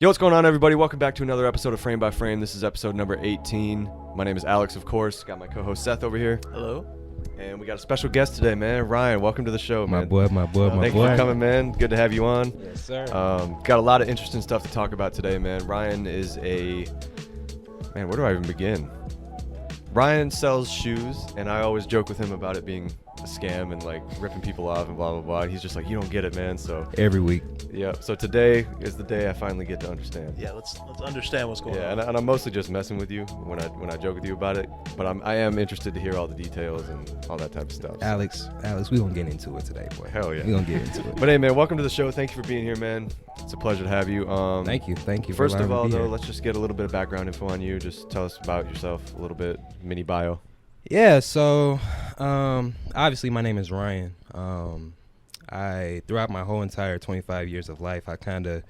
Yo, what's going on, everybody? Welcome back to another episode of Frame by Frame. This is episode number 18. My name is Alex, of course. Got my co-host Seth over here. Hello. And we got a special guest today, man. Ryan, welcome to the show, man. My boy. Thank you for coming, man. Good to have you on. Yes, sir. Got a lot of interesting stuff to talk about today, man. Ryan is man, where do I even begin? Ryan sells shoes, and I always joke with him about it being a scam and like ripping people off and blah, blah, blah. He's just like, you don't get it, man. So Every week. yeah, so today is the day I finally get to understand. Yeah, let's understand what's going on. Yeah, and I'm mostly just messing with you when I joke with you about it, but I am interested to hear all the details and all that type of stuff. Alex, we gonna get into it today, boy. Hell yeah. We gonna get into it. But hey, man, welcome to the show. Thank you for being here, man. It's a pleasure to have you. Thank you. First of all, though, here. let's just get a little bit of background info on you. Just tell us about yourself a little bit, mini bio. Yeah, so obviously my name is Ryan. Throughout my whole entire 25 years of life, I kind of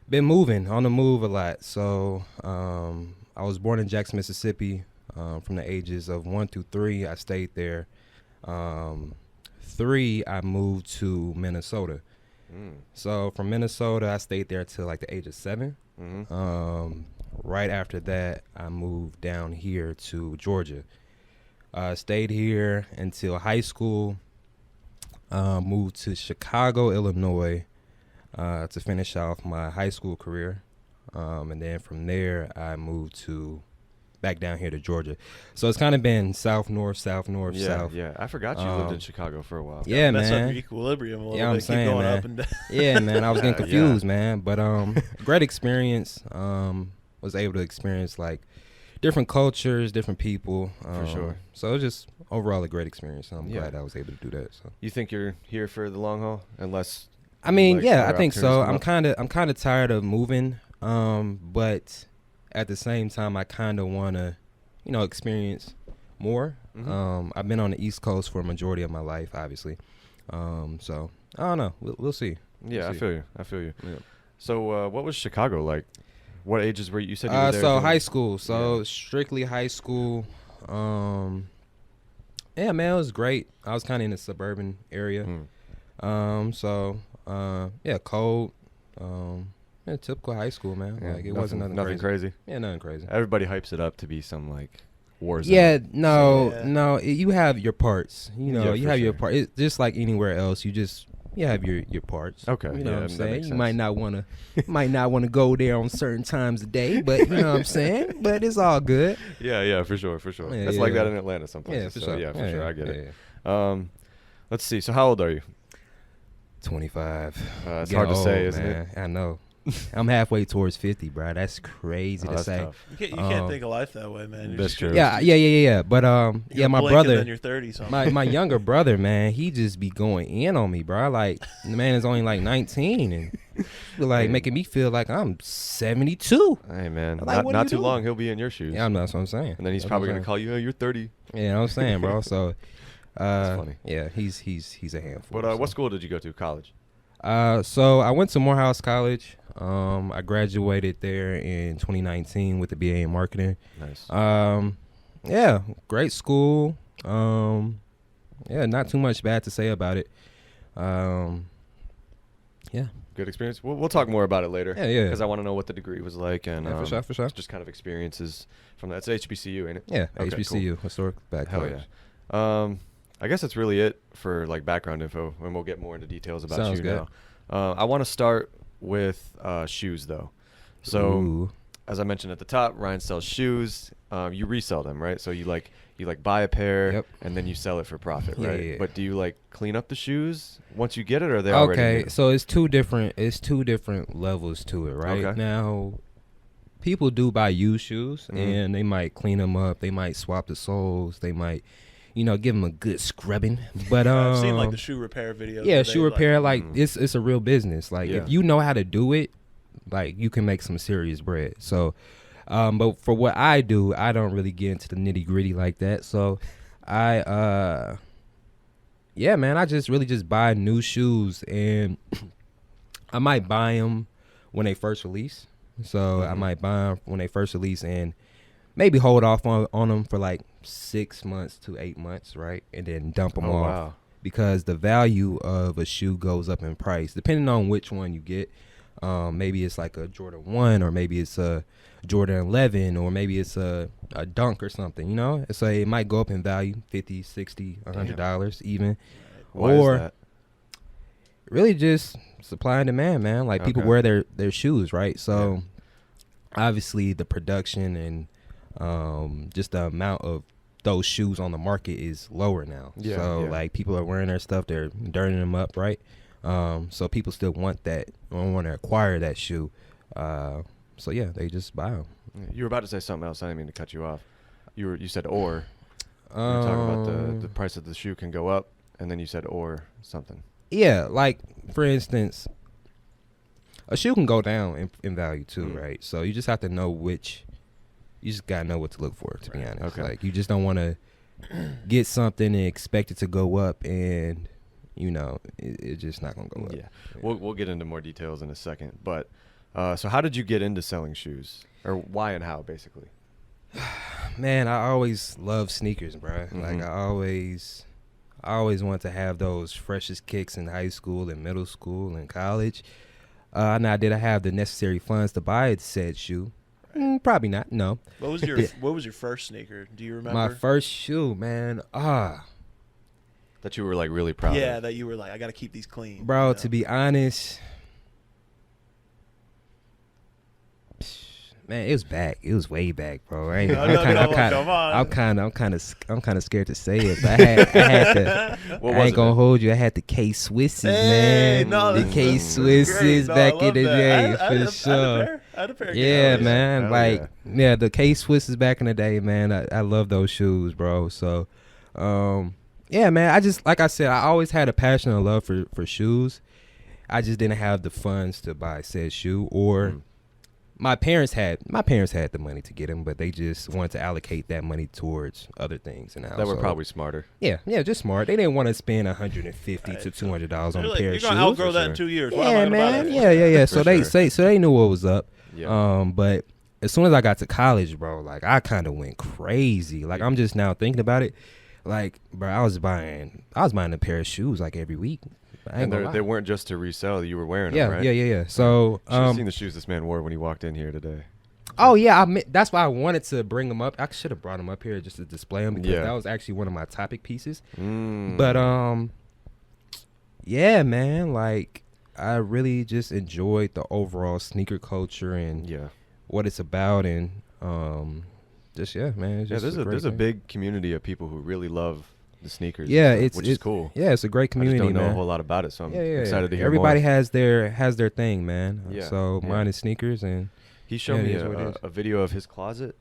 been on the move a lot. So I was born in Jackson, Mississippi. From the ages of 1 through 3, I stayed there. 3, I moved to Minnesota. So from Minnesota, I stayed there till like the age of 7. Right after that, I moved down here to Georgia. Stayed here until high school. Moved to Chicago, Illinois, to finish off my high school career. And then from there, I moved back down here to Georgia. So it's kind of been south, north, south. Yeah. I forgot you lived in Chicago for a while. Yeah, Mess up man. your equilibrium a little Yeah, I'm bit. saying, Keep going man. up and down. Yeah, man. I was getting Yeah. confused, man. But great experience. Was able to experience like different cultures, different people. For sure. So it was just overall a great experience. So I'm Yeah. glad I was able to do that. So You think you're here for the long haul? Unless I mean, like, yeah, I other think so. opportunities I'm kind of tired of moving. But at the same time, I kind of want to, experience more. I've been on the East Coast for a majority of my life, obviously. So I don't know. We'll see. Yeah, I see. feel you. Yeah. So what was Chicago like? What ages were you said you were there? So doing- high school. So Yeah. strictly high school. Yeah, man, it was great. I was kind of in a suburban area. Yeah, cold. Yeah, typical high school, man. Yeah, Like it wasn't nothing crazy. Yeah, nothing crazy. Everybody hypes it up to be some like war zone. Yeah, no, Yeah. no. You have your parts. Yeah, You for have your sure. part. It's just like anywhere else. You have your parts. Okay, You yeah, know what I'm that saying? makes You sense. might not want to go there on certain times of day, but you know what I'm saying? But it's all good. Yeah, for sure. Yeah, It's like yeah. that in Atlanta sometimes. Yeah, for so, sure. Yeah, for sure. I get yeah, it. yeah. Let's see. So how old are you? 25. It's Getting hard to say, old, isn't man. I know. I'm halfway towards 50, bro. That's crazy to that's say. tough. You can't think of life that way, man. You're That's just true. gonna- Yeah. But you're my blinking, brother, Then you're 30 something. my younger brother, man, he just be going in on me, bro. Like the man is only like 19 and like making me feel like I'm 72. Hey man, Like, what are not you too doing? long he'll be in your shoes. Yeah, that's what I'm saying. And then he's That's probably what gonna I'm call you. Oh, you're 30. saying. Yeah, you know what I'm saying, bro. So, funny. Yeah, he's a handful. But what school did you go to? College. So I went to Morehouse College. I graduated there in 2019 with a BA in marketing. Nice. Yeah, great school. Yeah, not too much bad to say about it. Yeah. Good experience. We'll talk more about it later. Yeah. Because I want to know what the degree was like and Yeah, for sure. just kind of experiences from that. It's HBCU, ain't it? Yeah, Okay, HBCU, historic back Hell college. yeah. I guess that's really it for like background info, and we'll get more into details about Sounds you good. now. I want to start with shoes though. So Ooh. as I mentioned at the top, Ryan sells shoes. You resell them, right? So you buy a pair Yep. and then you sell it for profit, Yeah, right? yeah. But do you like clean up the shoes once you get it, or are they already Okay, new? so it's two different levels to it, right? Okay. Now, people do buy used shoes, Mhm. and they might clean them up. They might swap the soles. They might, give them a good scrubbing. But I've seen like the shoe repair videos. yeah, where shoe they, repair, Mm. it's a real business. Like Yeah. if you know how to do it, like you can make some serious bread. So, but for what I do, I don't really get into the nitty gritty like that. So, yeah, man, I just buy new shoes, and I might buy them when they first release. So I Mhm. might buy them when they first release and maybe hold off on them for like 6 months to 8 months, right? And then dump them Oh, off. wow. Because the value of a shoe goes up in price depending on which one you get. Maybe it's like a Jordan 1, or maybe it's a Jordan 11, or maybe it's a Dunk or something, you know? So it might go up in value, $50, $60, $100 even. Why or is that? really just supply and demand, man. Like people Okay. wear their shoes, right? So obviously the production and just the amount of those shoes on the market is lower now. Yeah, So yeah. like people are wearing their stuff, they're dirtying them up, right? So people still want that or want to acquire that shoe. So yeah, they just buy them. You were about to say something else. I didn't mean to cut you off. You said or. You were talking about the price of the shoe can go up, and then you said or something. Yeah, like for instance, a shoe can go down in value too, right? So you just have to know you just gotta know what to look for, to be honest. Okay. Like you just don't want to get something and expect it to go up, and you know it's just not gonna go up. Yeah. We'll get into more details in a second. But so how did you get into selling shoes, or why and how, basically? Man, I always loved sneakers, bro. Mm-hmm. Like I always wanted to have those freshest kicks in high school and middle school and college. Now, did I have the necessary funds to buy said shoe? Probably not. No. What was your first sneaker? Do you remember? My first shoe, man. That you were like really proud Yeah, of. that you were like, I got to keep these clean. Bro, you know? to be honest, man, it was back. It was way back, bro. Right? Come on. I'm kind of scared to say it, but I had to. What I was ain't gonna it? hold you. I had the K Swisses, Hey, man. no, The this K is Swisses great. No, I back love in the that. day, I for had sure. I had a pair of Yeah, K-Swisses. man. Hell Like, yeah, the K Swisses back in the day, man. I love those shoes, bro. So, yeah, man. I just, like I said, I always had a passion and love for shoes. I just didn't have the funds to buy said shoe, or my parents had the money to get them, but they just wanted to allocate that money towards other things. And That were probably smarter. yeah, just smart. They didn't want to spend $150 to $200 on a You're pair like, of shoes. you're gonna outgrow for that sure. in 2 years. Why am I Yeah, gonna buy man. that? Yeah. For So they sure. so they knew what was up. Yeah. But as soon as I got to college, bro, like I kind of went crazy. Like I'm just now thinking about it. Like, bro, I was buying a pair of shoes like every week. I ain't And gonna lie. they weren't just to resell. You were wearing Yeah, them, right? yeah. So, Should have seen the shoes this man wore when he walked in here today. oh yeah, that's why I wanted to bring them up. I should have brought them up here just to display them, because Yeah. that was actually one of my topic pieces. Mm. But yeah, man, like I really just enjoyed the overall sneaker culture and Yeah. what it's about, and just man. It's Yeah, just there's a thing. big community of people who really love the sneakers. Yeah, and stuff, it's which is cool. Yeah, it's a great community, I just don't know man. a whole lot about it, so I'm yeah. excited to hear Everybody more. has their thing, man. Yeah, So yeah. mine is sneakers, and He showed Yeah, me it is what it is. a video of his closet,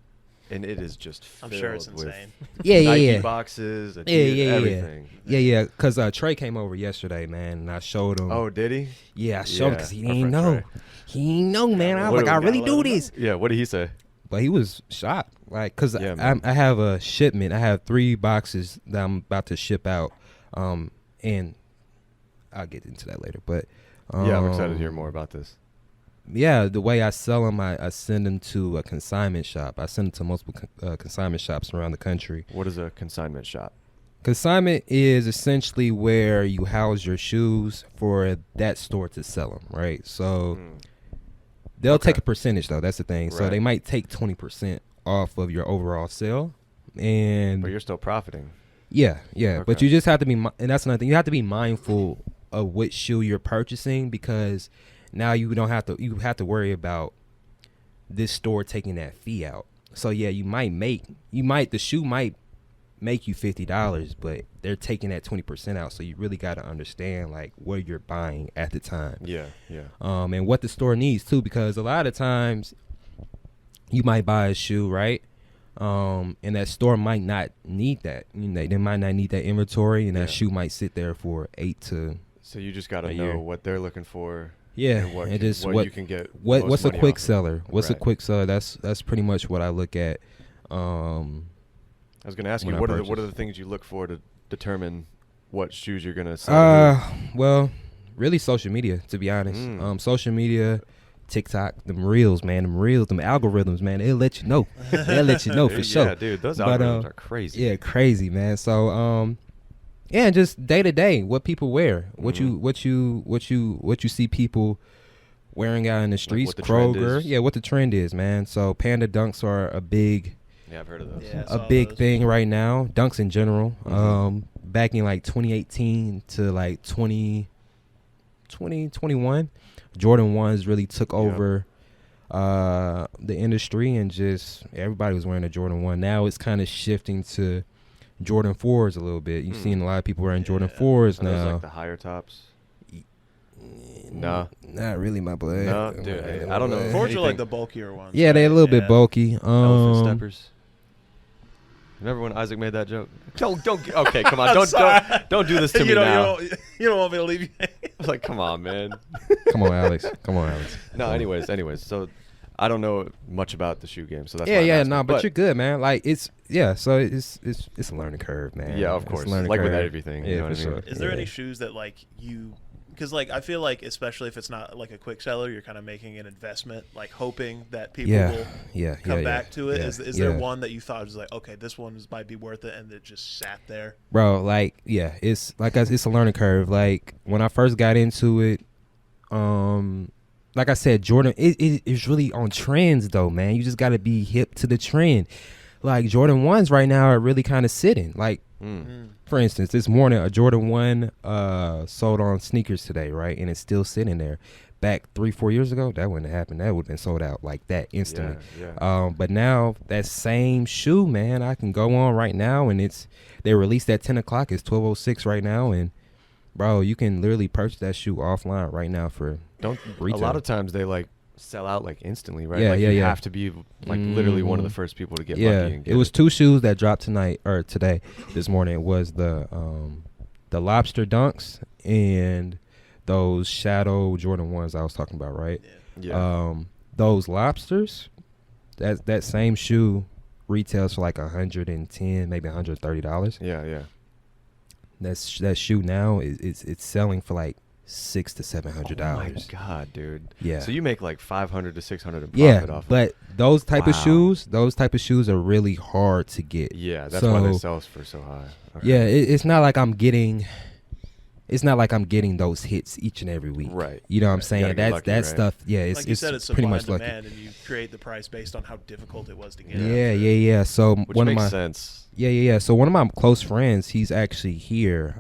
and it is just I'm filled sure it's with insane. Nike boxes, Adidas, Yeah. everything. Yeah. Cause Trey came over yesterday, man, and I showed him. Oh, did he? Yeah, I showed him Yeah, because he our didn't friend know. Trey. He didn't know, man. I was What like, I do we really gotta do let him this. Yeah, what did he say? But he was shocked, like, cause Yeah, man. I have a shipment. I have 3 boxes that I'm about to ship out, and I'll get into that later. But Yeah, I'm excited to hear more about this. Yeah, the way I sell them, I send them to a consignment shop. I send them to multiple consignment shops around the country. What is a consignment shop? Consignment is essentially where you house your shoes for that store to sell them, right? So they'll Okay. take a percentage, though. That's the thing. So Right. they might take 20% off of your overall sale, and But you're still profiting. yeah. But Okay. you just have to be, and that's another thing. You have to be mindful of which shoe you're purchasing, because now you have to worry about this store taking that fee out. So yeah, the shoe might make you $50, but they're taking that 20% out. So you really got to understand like what you're buying at the time. Yeah. And what the store needs too, because a lot of times you might buy a shoe, right? And that store might not need that. You know, they might not need that inventory, and that Yeah. shoe might sit there for 8 to So you just got to A know year. what they're looking for. yeah. And what, And can, just what you can get. most what's a money quick off of. seller? What's a Right. quick seller? That's pretty much what I look at. I was going to ask you, when I what are purchase. the things you look for to determine what shoes you're going to sell? Well, really social media, to be honest. Social media, TikTok, them reels, man, them algorithms, man, they'll let you know. They'll let you know for sure. Yeah, dude, those But, algorithms are crazy. Yeah, crazy, man. So, yeah, just day to day, what people wear, what you see people wearing out in the streets. what the trend Kroger, is. yeah, what the trend is, man. So Panda Dunks are a big, Yeah, I've heard of those. Yeah, I a saw big those. thing right now. Dunks in general. Back in like 2018 to like 2021, Jordan 1s really took over the industry, and just everybody was wearing a Jordan 1. Now it's kind of shifting to Jordan 4s a little bit. You've seen a lot of people wearing Jordan 4s Are those now. like the higher tops? No. Not really, my boy. No, dude, I don't know. Fours are like anything. the bulkier ones. Yeah, they're a little bit Yeah. bulky. Elephant steppers. Remember when Isaac made that joke? Don't. Okay, come on. Don't do this to me You now. you don't want me to leave you. I was like, come on, man. Come on, Alex. No, anyways. So I don't know much about the shoe game, so that's Yeah, why I'm yeah, asking. no, but you're good, man. Like so it's a learning curve, man. Yeah, of It's a course. learning Like with curve. everything, Yeah, you know what for I mean? sure. Is there Yeah. any shoes that like you? Because like I feel like especially if it's not like a quick seller, you're kind of making an investment, like hoping that people will come back to it. Yeah, Is there one that you thought was like, okay, this one might be worth it, and it just sat there? Bro, like, yeah, it's like it's a learning curve. Like when I first got into it, like I said, Jordan, it's really on trends though, man. You just got to be hip to the trend. Like Jordan 1s right now are really kind of sitting. Like, for instance, this morning a Jordan 1 sold on sneakers today, right? And it's still sitting there. Back 3-4 years ago, that wouldn't have happened. That would have been sold out like that instantly. Yeah. But now that same shoe, man, I can go on right now, and they released at 10 o'clock. It's 12:06 right now, and bro, you can literally purchase that shoe offline right now for retail. A lot of times they like sell out like instantly, right? Yeah, like yeah, you yeah. have to be like literally one of the first people to get lucky and get it was 2 shoes that dropped this morning. It was the lobster dunks and those shadow Jordan 1s I was talking about, right? Yeah. Those lobsters, that same shoe retails for like $110, maybe $130. Yeah. That shoe now it's selling for like $600 to $700. Oh my god, dude. Yeah. So you make like $500 to $600 in profit Yeah, off. but those type of Wow. shoes are really hard to get. Yeah, that's why they So, sell for so high. Okay. Yeah, it's not like I'm getting those hits each and every week. Right. You know what I'm Right. You saying? gotta get That's lucky, that right? stuff. Yeah, it's Like you said, it's pretty supply much and lucky. demand, and you create the price based on how difficult it was to get. Yeah. So Which one of makes my sense. yeah. So one of my close friends, he's actually here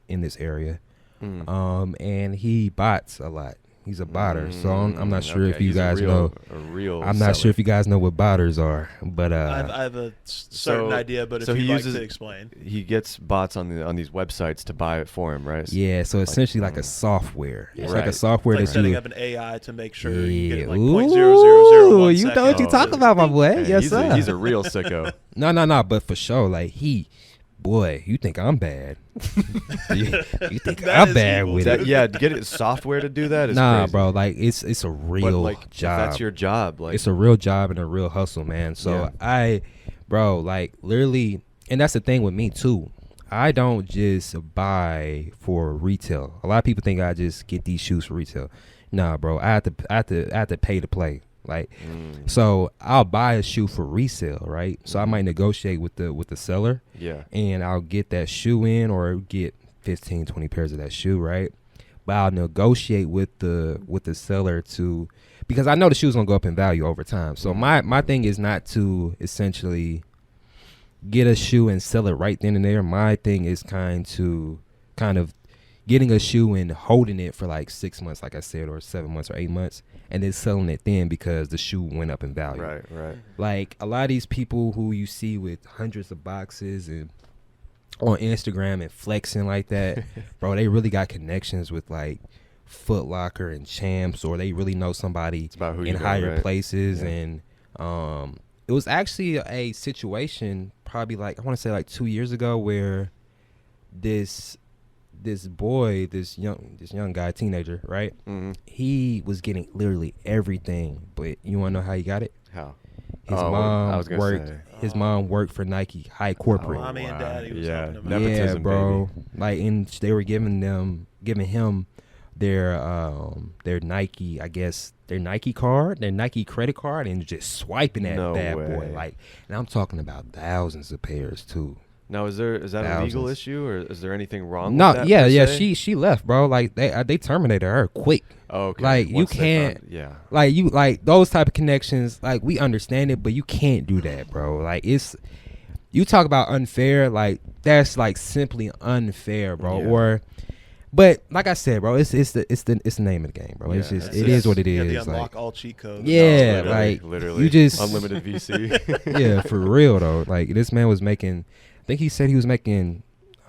in this area. And he bots a lot. He's a botter. So I'm not sure if you guys know. A real I'm not sure if you guys know what botters are, but I have a certain idea, but if you'd like to explain. He gets bots on these websites to buy it for him, right? yeah. So essentially like a software. It's like a Right. software Like that setting you. up an AI to make sure you get Yeah. like Ooh, 0.0001 you know what you second. talk about, my boy. Hey, Yes, he's sir. he's a real sicko. No, but for sure, like boy, you think I'm bad? you think That I'm is bad evil, with dude. it? Yeah, to get it software to do that is Nah, crazy. bro. Like it's a But real like if job. that's your job. Like It's a real job and a real hustle, man. So like literally, and that's the thing with me too. I don't just buy for retail. A lot of people think I just get these shoes for retail. Nah, bro. I have to pay to play. Like, so I'll buy a shoe for resale, right? So I might negotiate with the seller, yeah. and I'll get that shoe in or get 15, 20 pairs of that shoe, right? But I'll negotiate with the seller because I know the shoe's gonna go up in value over time. So my thing is not to essentially get a shoe and sell it right then and there. My thing is kind of getting a shoe and holding it for like 6 months, like I said, or 7 months or 8 months, and then selling it then because the shoe went up in value. Right. Like a lot of these people who you see with hundreds of boxes and on Instagram and flexing like that, bro, they really got connections with like Foot Locker and Champs, or they really know somebody about who in you know, higher right? places. Yeah. And it was actually a situation probably like I want to say like 2 years ago where this young guy, teenager, right? Mm-hmm. He was getting literally everything, but you want to know how he got it? How? His I mom was gonna worked. say. His mom worked for Nike, high corporate. Mommy and daddy was Yeah. helping him out. Nepotism, Yeah, bro. baby. Like, and they were giving him their Nike, I guess, their Nike card, their Nike credit card, and just swiping that No bad boy. way. Like, and I'm talking about thousands of pairs too. Now, is that a legal issue, or is there anything wrong No, with that? yeah. She left, bro. Like they terminated her quick. Oh, okay. Like Once you can't. yeah. Like you like those type of connections. Like we understand it, but you can't do that, bro. Like it's you talk about unfair. Like that's like simply unfair, bro. Yeah. But like I said, bro, it's the name of the game, bro. It's just it is what it is. You unlock like, all cheat codes. Yeah, literally, you just unlimited VC. Yeah, for real though. Like this man was making. I think he said he was making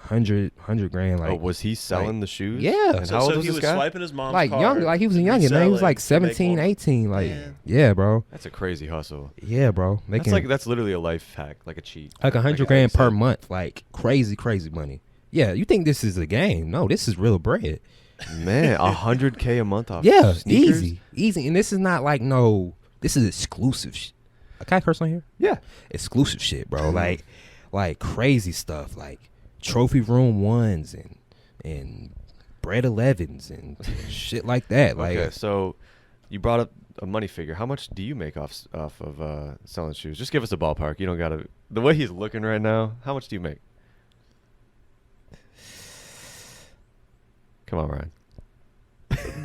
100 grand. Like, was he selling the shoes? Yeah. And So, how old was he this was guy? swiping his mom's like card, young, like he was a youngin, man. He was like reselling to make 17, more. 18. Like, Man. yeah, bro. That's a crazy hustle. Yeah, bro. Making That's literally a life hack, like a cheat. like 100 Like grand per said. month. Like crazy money. Yeah, you think this is a game? No, this is real bread. Man, 100K a month off. Yeah, sneakers? easy. And this is not like no. This is exclusive. Can I curse on here? Yeah. Exclusive shit, bro. like crazy stuff, like trophy room 1s and bread 11s and shit like that. Like, Okay, so you brought up a money figure. How much do you make off of selling shoes? Just give us a ballpark. You don't gotta. The way he's looking right now, how much do you make? Come on, Ryan.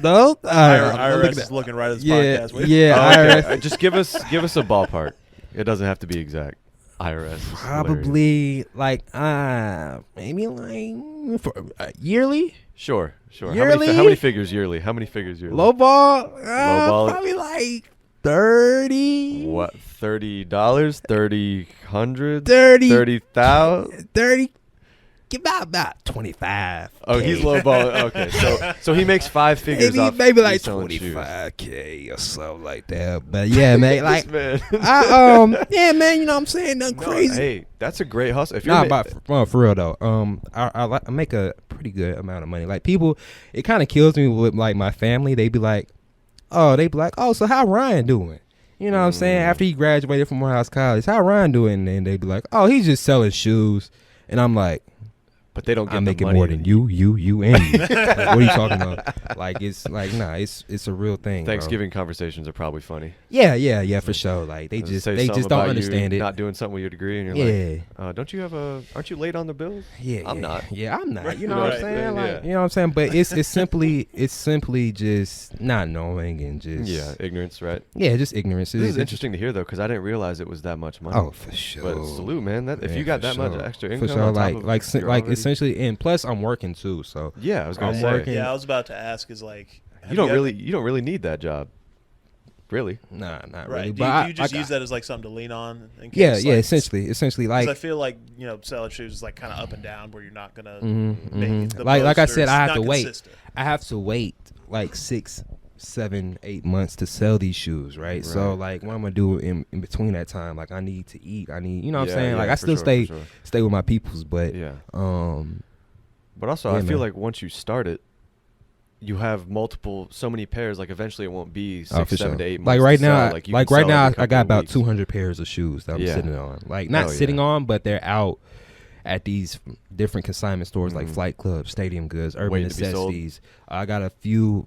no, IRS is looking right at this podcast. Wait. yeah. Okay, IRS just give us a ballpark. It doesn't have to be exact. IRS. is hilarious. probably like maybe like for, yearly. Sure. Yearly? How many figures yearly? How many figures yearly? Low ball, Lowball. probably like 30. What? $30? 30,000? 30. 30,000? 30. Give about 25. Oh, he's lowballing. Okay, so he makes 5 figures off maybe like reselling shoes. 25K or something like that. But yeah, man, like This man. yeah, man, you know what I'm saying? Nothing No, crazy. hey, that's a great hustle. If you're Nah, but for real though, I make a pretty good amount of money. Like people, it kind of kills me with like my family. They be like, oh, so how Ryan doing? You know what I'm saying? After he graduated from Morehouse College, how Ryan doing? And they be like, oh, he's just selling shoes. And I'm like, but they don't get I'm the making money more than you, and you. Like, what are you talking about? Like it's like it's a real thing. Thanksgiving conversations are probably funny. Yeah, for sure. Like they just Say something don't about understand you it. Not doing something with your degree, and you're Yeah. like, don't you have aren't you late on the bills? Yeah, I'm not. Yeah, I'm not. You know Right. what I'm saying? Like, Yeah. you know what I'm saying? But it's simply just not knowing and just Ignorance, right? yeah, just ignorance. This is interesting to hear though, because I didn't realize it was that much money. Oh, for sure. But salute, man. That if Yeah, you got for that sure. much extra for income, sure, on top of like you're already- essentially, and plus I'm working too, so Yeah, I was gonna I'm say. working. Yeah, I was about to ask. Is like You don't really need that job, really. nah, not right? really. Do But you just I use that as like something to lean on? In case, yeah, like, essentially, like 'cause I feel like selling shoes is like kind of up and down where you're not gonna Mhm, make mhm. the Like I most, or said, it's I have not to wait. consistent. I have to wait like 6, 7, 8 months to sell these shoes, right? So Right. like what I'm gonna do in between that time, like I need to eat. I need, you know what Yeah, I'm saying? yeah, Like I for still sure, stay for sure. stay with my peoples, but Yeah. But also, yeah, I feel man. like once you start it, you have so many pairs. Like eventually, it won't be 6, for 7 sure. to 8 months. Like right to now, sell. You like can right sell now, every I couple got of about weeks. 200 pairs of shoes that I'm Yeah. sitting on. Like not Hell yeah. sitting on, but they're out at these different consignment stores like Mhm. Flight Club, Stadium Goods, Urban Waiting to be sold. Necessities. I got a few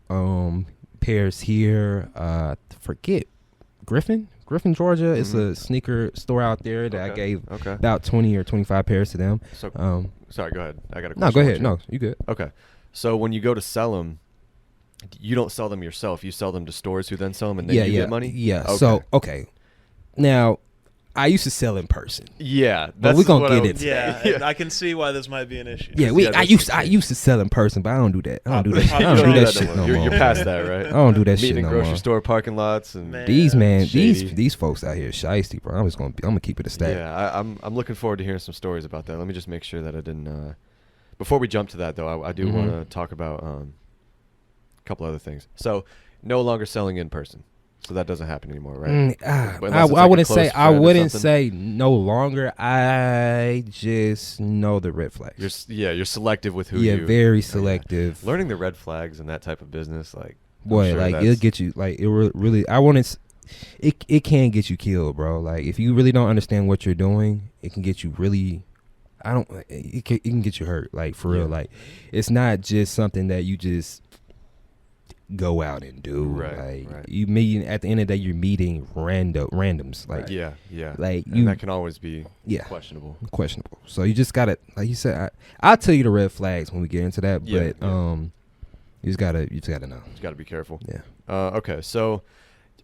pairs here. Forget Griffin, Georgia. It's a sneaker store out there that I gave Okay. about 20 or 25 pairs to them. So, sorry, go ahead. I got a question. No, go for ahead. you. No, you good. Okay. So when you go to sell them, you don't sell them yourself. You sell them to stores who then sell them, and then you get money. Yeah. Okay. So now I used to sell in person. Yeah, But we gonna what get I it. was- Yeah, and I can see why this might be an issue. Yeah, I used to sell in person, but I don't do that. I don't do that. You I don't do don't that shit no more. You're past that, right? I don't do that Meeting shit in no grocery more. store parking lots and Man. These Shady. these folks out here shiesty, bro. I'm gonna keep it a stack. yeah, I'm looking forward to hearing some stories about that. Let me just make sure that I didn't. Before we jump to that, though, I do Mhm. want to talk about a couple other things. So, no longer selling in person, so that doesn't happen anymore, right? But unless it's I like a wouldn't close say friend or wouldn't something. say no longer. I just know the red flags. You're selective with who Yeah, you. very yeah. selective. Learning the red flags and that type of business, like I'm Boy, sure like that's- it'll get you. Like it really. I want to. It can get you killed, bro. Like if you really don't understand what you're doing, it can get you really. It can get you hurt. Like for real. Yeah. Like it's not just something that you just. go out and do. Right. You meet at the end of the day, you're meeting randoms. Like yeah. Like and that can always be questionable. So you just gotta, like you said, I'll tell you the red flags when we get into that. But you just gotta know. You gotta be careful. Yeah. Okay. So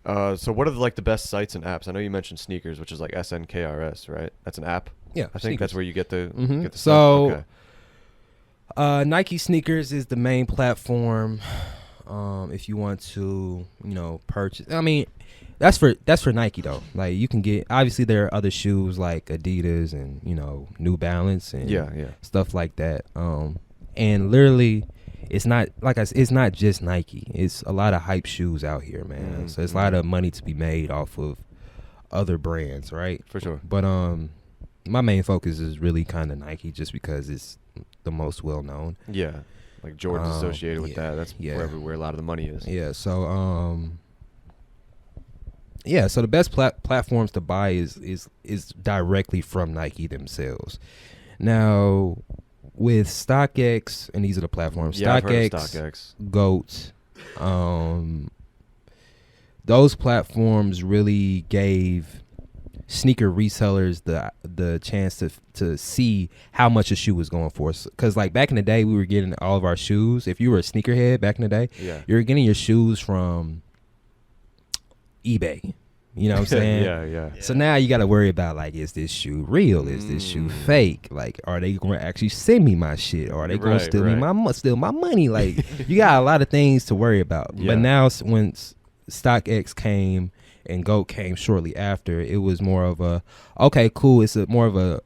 what are the best sites and apps? I know you mentioned sneakers, which is like SNKRS, right? That's an app. Yeah. I think that's where you get the. Get the so. stuff. Nike sneakers is the main platform. If you want to, purchase. I mean, that's for Nike though. Like you can get. Obviously, there are other shoes like Adidas and New Balance and stuff like that. And literally, it's not it's not just Nike. It's a lot of hype shoes out here, man. So it's a lot of money to be made off of other brands, right? For sure. But my main focus is really kind of Nike, just because it's the most well known. Yeah, like Jordan's associated with that. That's where a lot of the money is. Yeah. So so the best platforms to buy is directly from Nike themselves. Now with StockX, and these are the platforms. Yeah, StockX, GOAT, those platforms really gave sneaker resellers the chance to see how much a shoe was going for. Because like back in the day, we were getting all of our shoes. If you were a sneakerhead back in the day, you were getting your shoes from eBay. You know what I'm saying? Yeah. So now you got to worry about, like, is this shoe real? Is this shoe fake? Like, are they going to actually send me my shit? Or are they going to steal my money? Like, you got a lot of things to worry about. But now when StockX came and GOAT came shortly after, it was more of a, okay, cool. It's more of a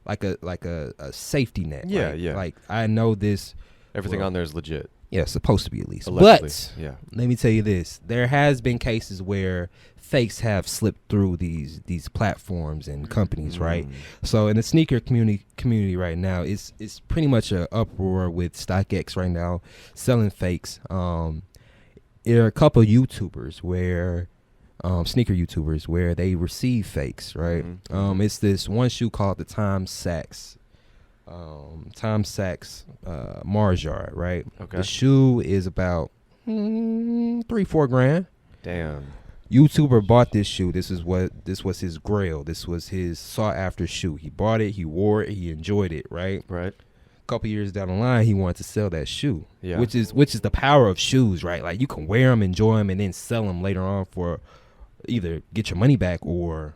like a safety net. Yeah, right? yeah. Like, I know this. Everything on there is legit. Yeah, supposed to be at least. Allegedly, But let me tell you this: there has been cases where fakes have slipped through these platforms and companies, right? So in the sneaker community right now, it's pretty much an uproar with StockX right now selling fakes. There are a couple of YouTubers where sneaker YouTubers where they receive fakes, right? It's this one shoe called the Tom Sachs Mars Yard, right? Okay. The shoe is about $3-4 grand. Damn. YouTuber bought this shoe. This was his grail. This was his sought after shoe. He bought it, he wore it, he enjoyed it, right? Right. A couple years down the line, he wanted to sell that shoe. Yeah. Which is the power of shoes, right? Like, you can wear them, enjoy them, and then sell them later on for either get your money back or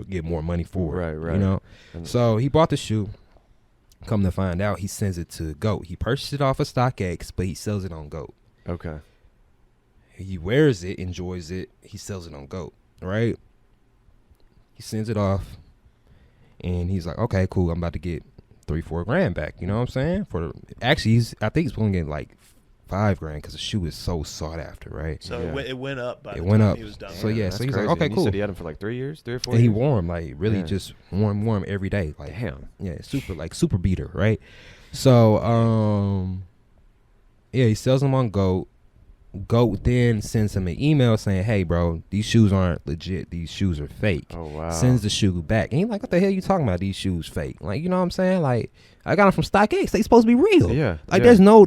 get more money for it. Right. You know? So he bought the shoe. Come to find out, he sends it to GOAT. He purchased it off of StockX, but he sells it on GOAT. Okay. He wears it, enjoys it. He sells it on GOAT, right? He sends it off, and he's like, "Okay, cool. I'm about to get $3-4 grand back." You know what I'm saying? I think he's going to get like $5 grand because the shoe is so sought after, right? So it went up. By the went time up. He was done. So yeah, so he's crazy. like, "Okay, and cool." You said he had him for like 3 years, 3 or 4 And years. he wore him like really just warm every day, like Damn. Yeah, super beater, right? So he sells them on GOAT. GOAT then sends him an email saying, "Hey, bro, these shoes aren't legit. These shoes are fake." Oh wow. Sends the shoe back, and he's like, "What the hell you talking about? These shoes fake?" Like, you know what I'm saying? Like, I got them from StockX. They supposed to be real. Yeah. Like, there's no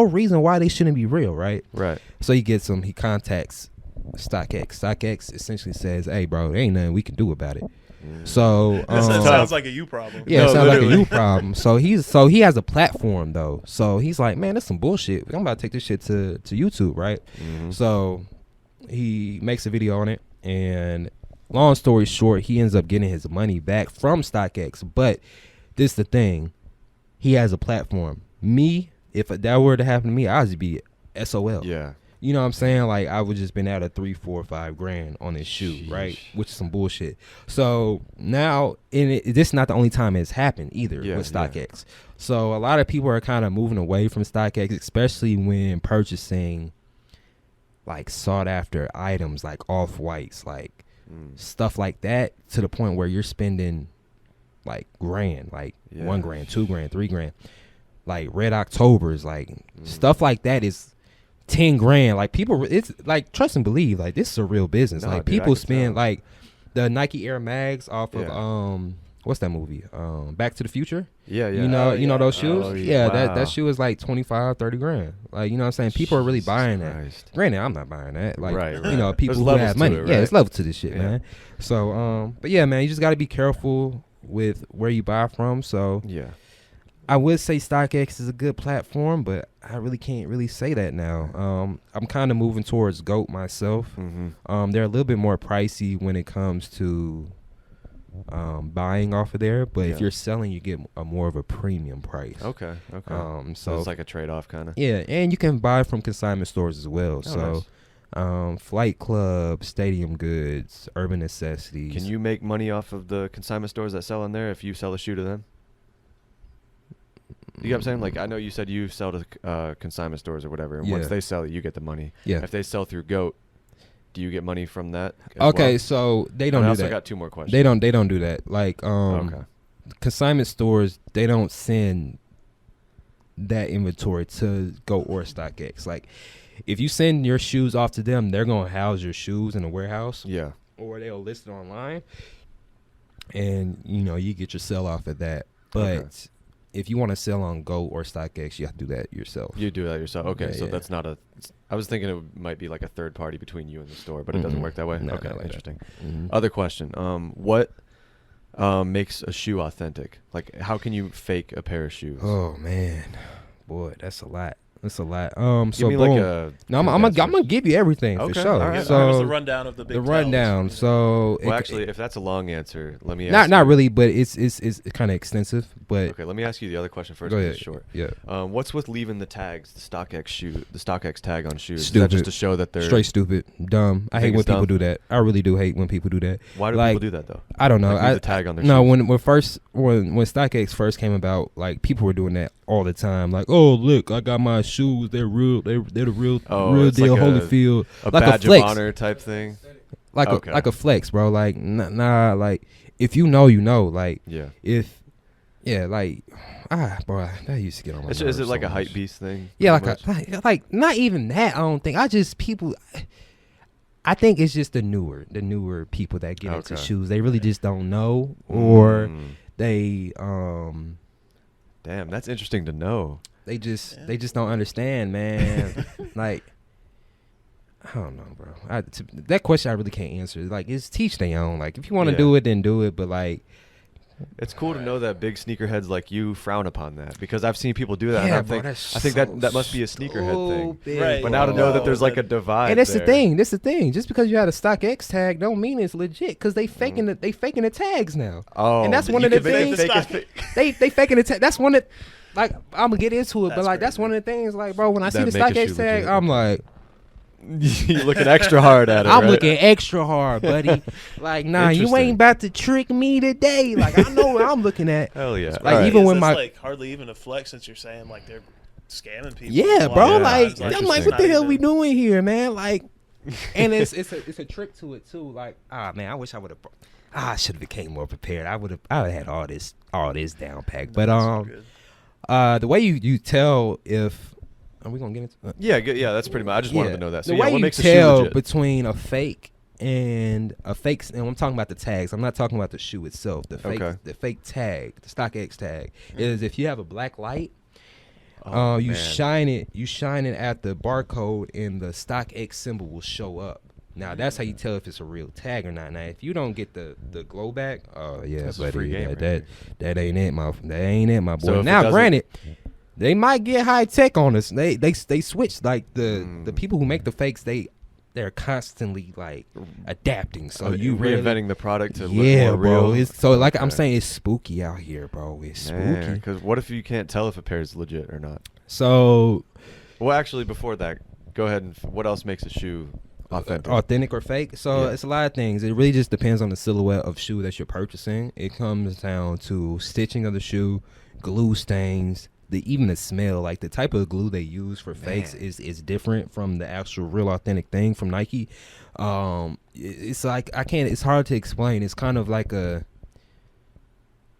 reason why they shouldn't be real, right? Right. So he gets them. He contacts StockX. StockX essentially says, "Hey, bro, there ain't nothing we can do about it." So That sounds like a you problem. yeah, No, it sounds literally. like a you problem. So he has a platform though. So he's like, "Man, that's some bullshit. I'm about to take this shit to YouTube, right?" So he makes a video on it, and long story short, he ends up getting his money back from StockX. But this is the thing, he has a platform. Me, if that were to happen to me, I'd just be SOL. Yeah. You know what I'm saying? Like, I would just been out of $3, $4, $5 grand on this shoe, right? Which is some bullshit. So now, this is not the only time it's happened either with StockX. So a lot of people are kind of moving away from StockX, especially when purchasing like sought after items like Off-Whites, like stuff like that, to the point where you're spending like grand, like $1 grand, $2 grand, $3 grand, like Red Octobers, like stuff like that is 10 grand. Like, people, it's like, trust and believe, like, this is a real business. No, like, dude, people I can spend tell. like the Nike Air Mags off of what's that movie? Back to the Future. Yeah. You know those shoes. Oh, yeah, wow. that shoe is like 25, 30 grand. Like, you know what I'm saying? People are really buying that. Granted, I'm not buying that. Like, right. you know, people There's who have money. it, right? Yeah, it's level to this shit, man. So, but yeah, man, you just got to be careful with where you buy from. So, yeah. I would say StockX is a good platform, but I really can't really say that now. I'm kind of moving towards GOAT myself. Mm-hmm. They're a little bit more pricey when it comes to buying off of there, but if you're selling, you get a more of a premium price. Okay. So it's like a trade-off kind of. Yeah, and you can buy from consignment stores as well. Oh, nice. Flight Club, Stadium Goods, Urban Necessities. Can you make money off of the consignment stores that sell in there if you sell a shoe to them? You know what I'm saying? Like, I know you said you sell to consignment stores or whatever, and once they sell it, you get the money. Yeah. If they sell through GOAT, do you get money from that? Okay, so they don't do that. I also got 2 more questions. They don't do that. Like, consignment stores, they don't send that inventory to GOAT or StockX. Like, if you send your shoes off to them, they're gonna house your shoes in a warehouse. Yeah. Or they'll list it online, and you get your sell off of that. But if you want to sell on GOAT or StockX, you have to do that yourself. You do that yourself. Okay, so that's not a. I was thinking it might be like a third party between you and the store, but it doesn't work that way. No, okay, not like interesting. Mm-hmm. Other question. What makes a shoe authentic? Like, how can you fake a pair of shoes? Oh man, boy, that's a lot. That's a lot. Give me like a. No, I'm gonna give you everything for sure. All right. So Here's the rundown of the big. rundown. Tells. So Well, actually, if that's a long answer, let me ask not you. really, but it's kind of extensive. But Okay, let me ask you the other question first. Go 'cause ahead. It's short. Yeah. What's with leaving the tags, the StockX tag on shoes? Stupid. Is that just to show that they're Straight stupid, dumb. I hate when people do that. I really do hate when people do that. Why do people do that though? I don't know. Like, leave the tag on their no, shoes? when StockX first came about, like people were doing that all the time. Like, oh look, I got my shoes. They're real. They're the real deal. Like Holyfield, a like badge a flex. of honor type thing. Like a flex, bro. Like nah. Like if you know, like bro, that used to get on my nerves. Is it like so a hype much. beast thing? Yeah, like not even that. I don't think. I think it's just the newer people that get into shoes. They really just don't know, or they Damn, that's interesting to know. They just don't understand, man. Like, I don't know, bro. That question I really can't answer. Like, it's teach their own. Like, if you want to do it, then do it. But like, it's cool to know that big sneakerheads like you frown upon that, because I've seen people do that. Yeah, and bro, I think that must be a sneakerhead thing. Right. But now to know that there's like a divide. And that's there. the thing. That's the thing. Just because you had a StockX tag don't mean it's legit, because they faking the tags now. Oh, and that's one of the things. They faking the tag. That's one that, like, I'm gonna get into it, but like that's one of the things. Like, bro, when I see the StockX tag, I'm like, you're looking extra hard at it. I'm right? looking extra hard, buddy. Like, nah, you ain't about to trick me today. Like, I know what I'm looking at. Hell yeah. Like, even when my like hardly even a flex, since you're saying like they're scamming people. Yeah, bro. Yeah, like, I'm like, what the hell we doing? doing here, man? Like, and it's a trick to it too. Like, man, I wish I would have. I should have became more prepared. I would have had all this down packed. But the way you tell if. Are we gonna get into? Yeah, that's pretty much. I just wanted to know that. So the way what you makes tell a shoe between a fake and I'm talking about the tags. I'm not talking about the shoe itself. The fake tag, the StockX tag, is if you have a black light. You shine it at the barcode, and the StockX symbol will show up. Now that's how you tell if it's a real tag or not. Now if you don't get the glow back, that's buddy, a free game that ain't it, my boy. So now granted, they might get high tech on us. They switch, like the people who make the fakes. They're constantly like adapting. So you reinventing the product to look more bro. real. So like I'm saying, it's spooky out here, bro. It's spooky. Because what if you can't tell if a pair is legit or not? So, well, actually, before that, go ahead and what else makes a shoe authentic or fake? So it's a lot of things. It really just depends on the silhouette of shoe that you're purchasing. It comes down to stitching of the shoe, glue stains. Even the smell, like the type of glue they use for fakes is different from the actual real authentic thing from Nike. It's like it's hard to explain. It's kind of like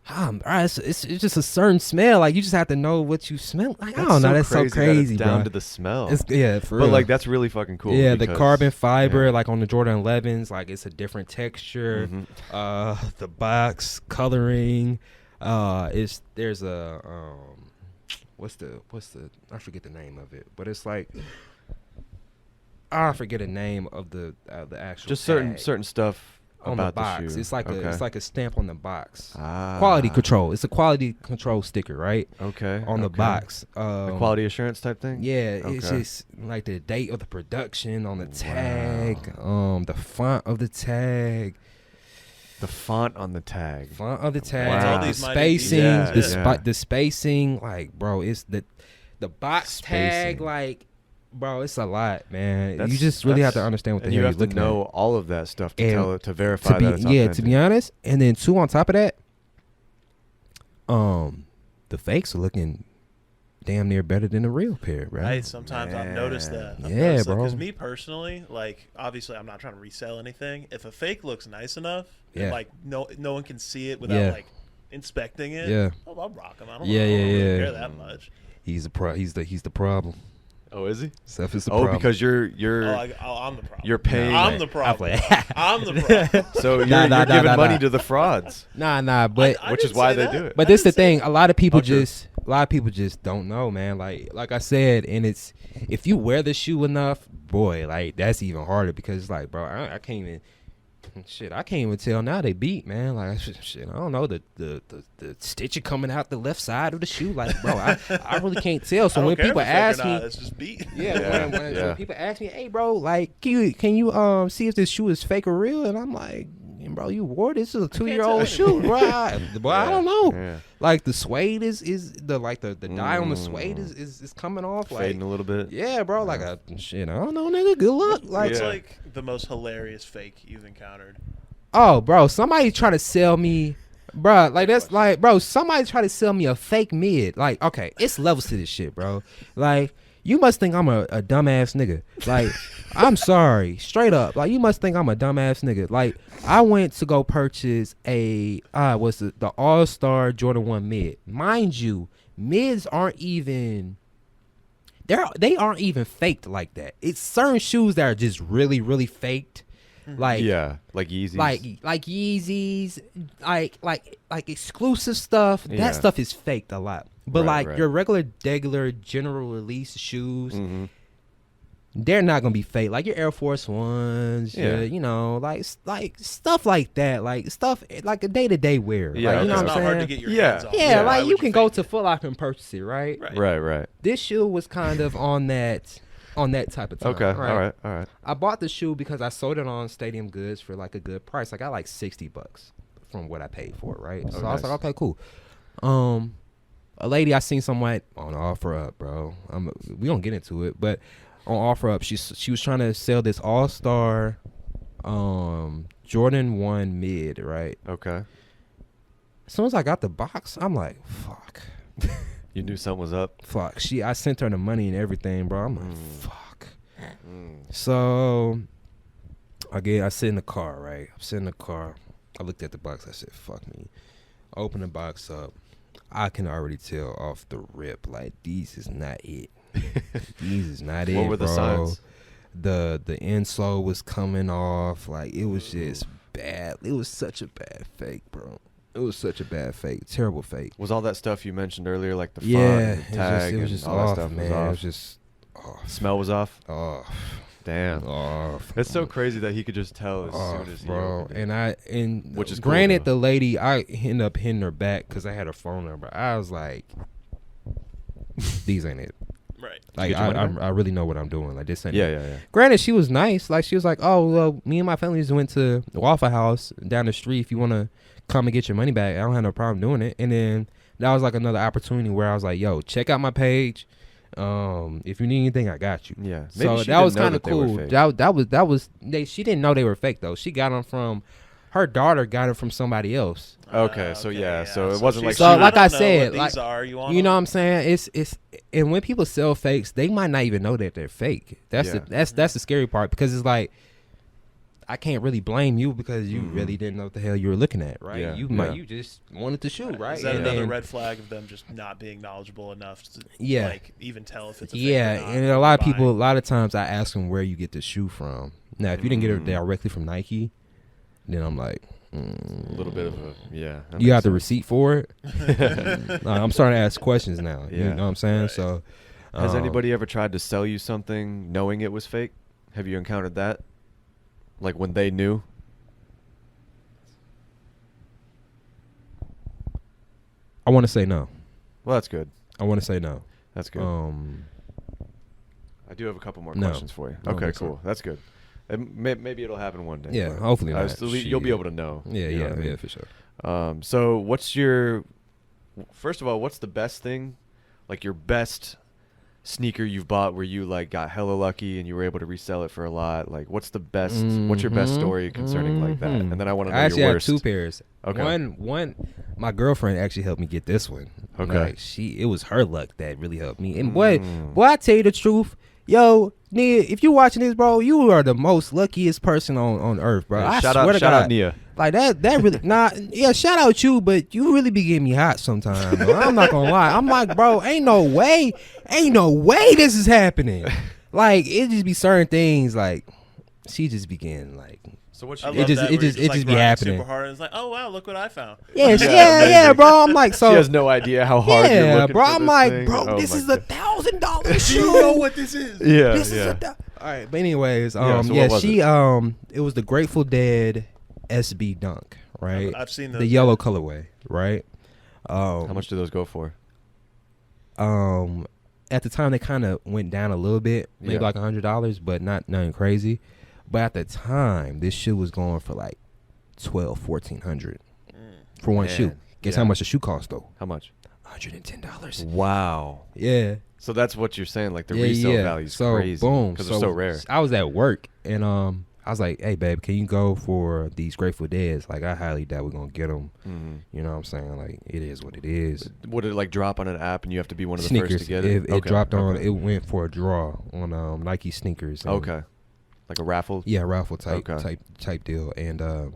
It's just a certain smell. Like you just have to know what you smell. Like I don't know. That's so crazy, down bro. to the smell. For real. But like that's really fucking cool. Yeah, the carbon fiber, yeah. like on the Jordan 11s, like it's a different texture. The box coloring, there's a what's the I forget the name of it, but it's like I forget the name of the actual just tag certain stuff on about the box. shoe. It's like a stamp on the box. Ah. Quality control. It's a quality control sticker, right? Okay. On the box. A quality assurance type thing? Yeah, it's just like the date of the production on the tag, the font of the tag. The font on the tag. Font of the tag. Wow. All The these spacing, yeah. the spacing, like bro, it's the box tag, Spacing. like bro, it's a lot, man. That's- you just really have to that's- understand what the And hell you you're have to looking know at. all of that stuff to And to verify that it's authentic. To be honest, and then two on top of that, the fakes are looking damn near better than the real pair, bro. Right. Sometimes I've noticed that. Yeah, bro. Because me personally, like, obviously, I'm not trying to resell anything. If a fake looks nice enough, and, like, no one can see it without like inspecting it. Yeah. I'll rock them. I don't Yeah. care that much. He's the problem. Oh, is he? Steph is the Oh, problem. because you're I'm the problem. you're paying. I'm the problem. I'm the problem. So you're Nah, giving money nah. to the frauds, Nah, but I which is didn't why say they that. do it. But I this the didn't say thing. A lot of people true. just don't know, man. Like I said, and it's if you wear the shoe enough, boy, like that's even harder because it's like, bro, I can't even. Shit, I can't even tell now they beat, man. Like shit, I don't know the stitching coming out the left side of the shoe. Like, bro, I really can't tell. So I don't when care people if it's fake or ask me, not, it's just beat. yeah, when people ask me, hey, bro, like, can you see if this shoe is fake or real? And I'm like, bro, you wore this is a 2-year-old tell shoe, bro. I don't know. Yeah. Like the suede is the dye on the suede is coming off, like Fading a little bit. yeah, bro. Like shit, I don't know, nigga. Good luck. Like, What's Yeah. like the most hilarious fake you've encountered? oh, bro, somebody try to sell me, bro. Like that's like, bro, somebody try to sell me a fake mid. Like, okay, it's levels to this shit, bro. Like, you must think I'm a dumbass nigga. Like, I'm sorry, straight up. Like, you must think I'm a dumbass nigga. Like, I went to go purchase the All-Star Jordan 1 mid. Mind you, mids aren't even. They aren't even faked like that. It's certain shoes that are just really, really faked. Like like Yeezys. like Yeezys, like exclusive stuff. Yeah. That stuff is faked a lot. But Right. your regular general release shoes, they're not gonna be fake. Like your Air Force Ones, Yeah. you know, like stuff like that, like stuff like a day-to-day wear. Yeah, like, you know it's what not I'm hard saying? to get your Yeah. hands on. Yeah, Why like would you can go fake to it? Foot Locker and purchase it, right? Right. This shoe was kind of on that type of time. Okay. right? All right. I bought the shoe because I sold it on Stadium Goods for like a good price. I got like $60 from what I paid for it, right? So I was nice. like, okay, cool. A lady I seen somewhat on OfferUp, bro. We don't get into it, but on OfferUp, she was trying to sell this All-Star Jordan 1 mid, right? Okay. As soon as I got the box, I'm like, fuck. You knew something was up. Fuck. I sent her the money and everything, bro. I'm like, fuck. So I sit in the car, right? I'm sitting in the car. I looked at the box. I said, fuck me. I opened the box up. I can already tell off the rip, like, these is not it. These is not it, What were the bro. signs? The insole was coming off. Like, it was just bad. It was such a bad fake, bro. It was such a bad fake. Terrible fake. Was all that stuff you mentioned earlier, like the font, Yeah, and the tag, it was and just all off, that stuff man. was off? It was just off. Smell was off. Off. Damn. Off. It's so crazy that he could just tell as soon as he bro. opened it. And Which is cool, granted, though. the lady, I ended up hitting her back because I had her phone number. I was like, these ain't it. Right. Like, get your money back? I really know what I'm doing. Like, this ain't it. Yeah. Granted, she was nice. Like, she was like, oh, well, me and my family just went to the Waffle House down the street. If you want to come and get your money back, I don't have no problem doing it. And then that was like another opportunity where I was like, yo, check out my page. If you need anything, I got you. Yeah. Maybe So she that was didn't know kind of that they were cool. fake. That was she didn't know they were fake though. She got them from her daughter got it from somebody else. Okay, so yeah, so it wasn't like So she like was- I don't know said, what like, these are. You want You know what them? I'm saying? It's and when people sell fakes, they might not even know that they're fake. That's Yeah. that's the scary part because it's like I can't really blame you because you really didn't know what the hell you were looking at, right? Yeah, You just wanted the shoe, right? Is that And another then- red flag of them just not being knowledgeable enough to like even tell if it's a fake yeah, or not and a lot of people, a buying? lot of times I ask them where you get the shoe from. Now, if you didn't get it directly from Nike, then I'm like, A little bit of a that you makes got the sense. receipt for it. I'm starting to ask questions now. You Yeah. know what I'm saying? Right. So, Has anybody ever tried to sell you something knowing it was fake? Have you encountered that? Like when they knew? I want to say no. Well, that's good. I want to say no. That's good. I do have a couple more No. questions for you. I don't Okay, think so. cool. That's good. And maybe it'll happen one day. Yeah, but hopefully I not. still- you'll be able to know. Yeah, you know yeah, what I mean? yeah, for sure. So what's your, first of all, what's the best thing, like your best sneaker you've bought where you like got hella lucky and you were able to resell it for a lot? Like what's the best, what's your best story concerning like that? And then I want to know I actually your have worst. 2 pairs. Okay. One, my girlfriend actually helped me get this one. Okay. Like, it was her luck that really helped me. And boy, I tell you the truth, yo, Nia, if you watching this, bro, you are the most luckiest person on earth, bro. Yeah, I shout swear out, to shout God. out Nia. Like that really shout out you, but you really be getting me hot sometimes. I'm not gonna lie. I'm like, bro, ain't no way this is happening. Like it just be certain things like she just begin like So what I you love It just- that, it where you're just- it like just be grinding happening. super hard and it's like, oh wow, look what I found. yeah, amazing. bro. I'm like, so she has no idea how hard you're yeah, looking bro. for I'm this like, thing. bro, Oh this my is a God. $1,000 shoe. You know what this is? Yeah, This yeah. is all right. But anyways, so what was she it? it was the Grateful Dead SB Dunk, right? I've seen those. the yellow colorway, right? How much do those go for? At the time they kind of went down a little bit, maybe Yeah. like $100, but not nothing crazy. But at the time, this shoe was going for like $1,200-1,400 for one Man, shoe. Guess yeah. how much the shoe cost though? How much? $110. Wow. Yeah. So that's what you're saying, like the resale value is so, crazy. Boom. Because they're so rare. I was at work and I was like, hey, babe, can you go for these Grateful Deads? Like, I highly doubt we're going to get them. You know what I'm saying? Like, it is what it is. Would it like drop on an app and you have to be one of the Sneakers. first to get it? It dropped on, it went for a draw on Nike sneakers. And Okay. Like a raffle? Yeah, raffle type deal. And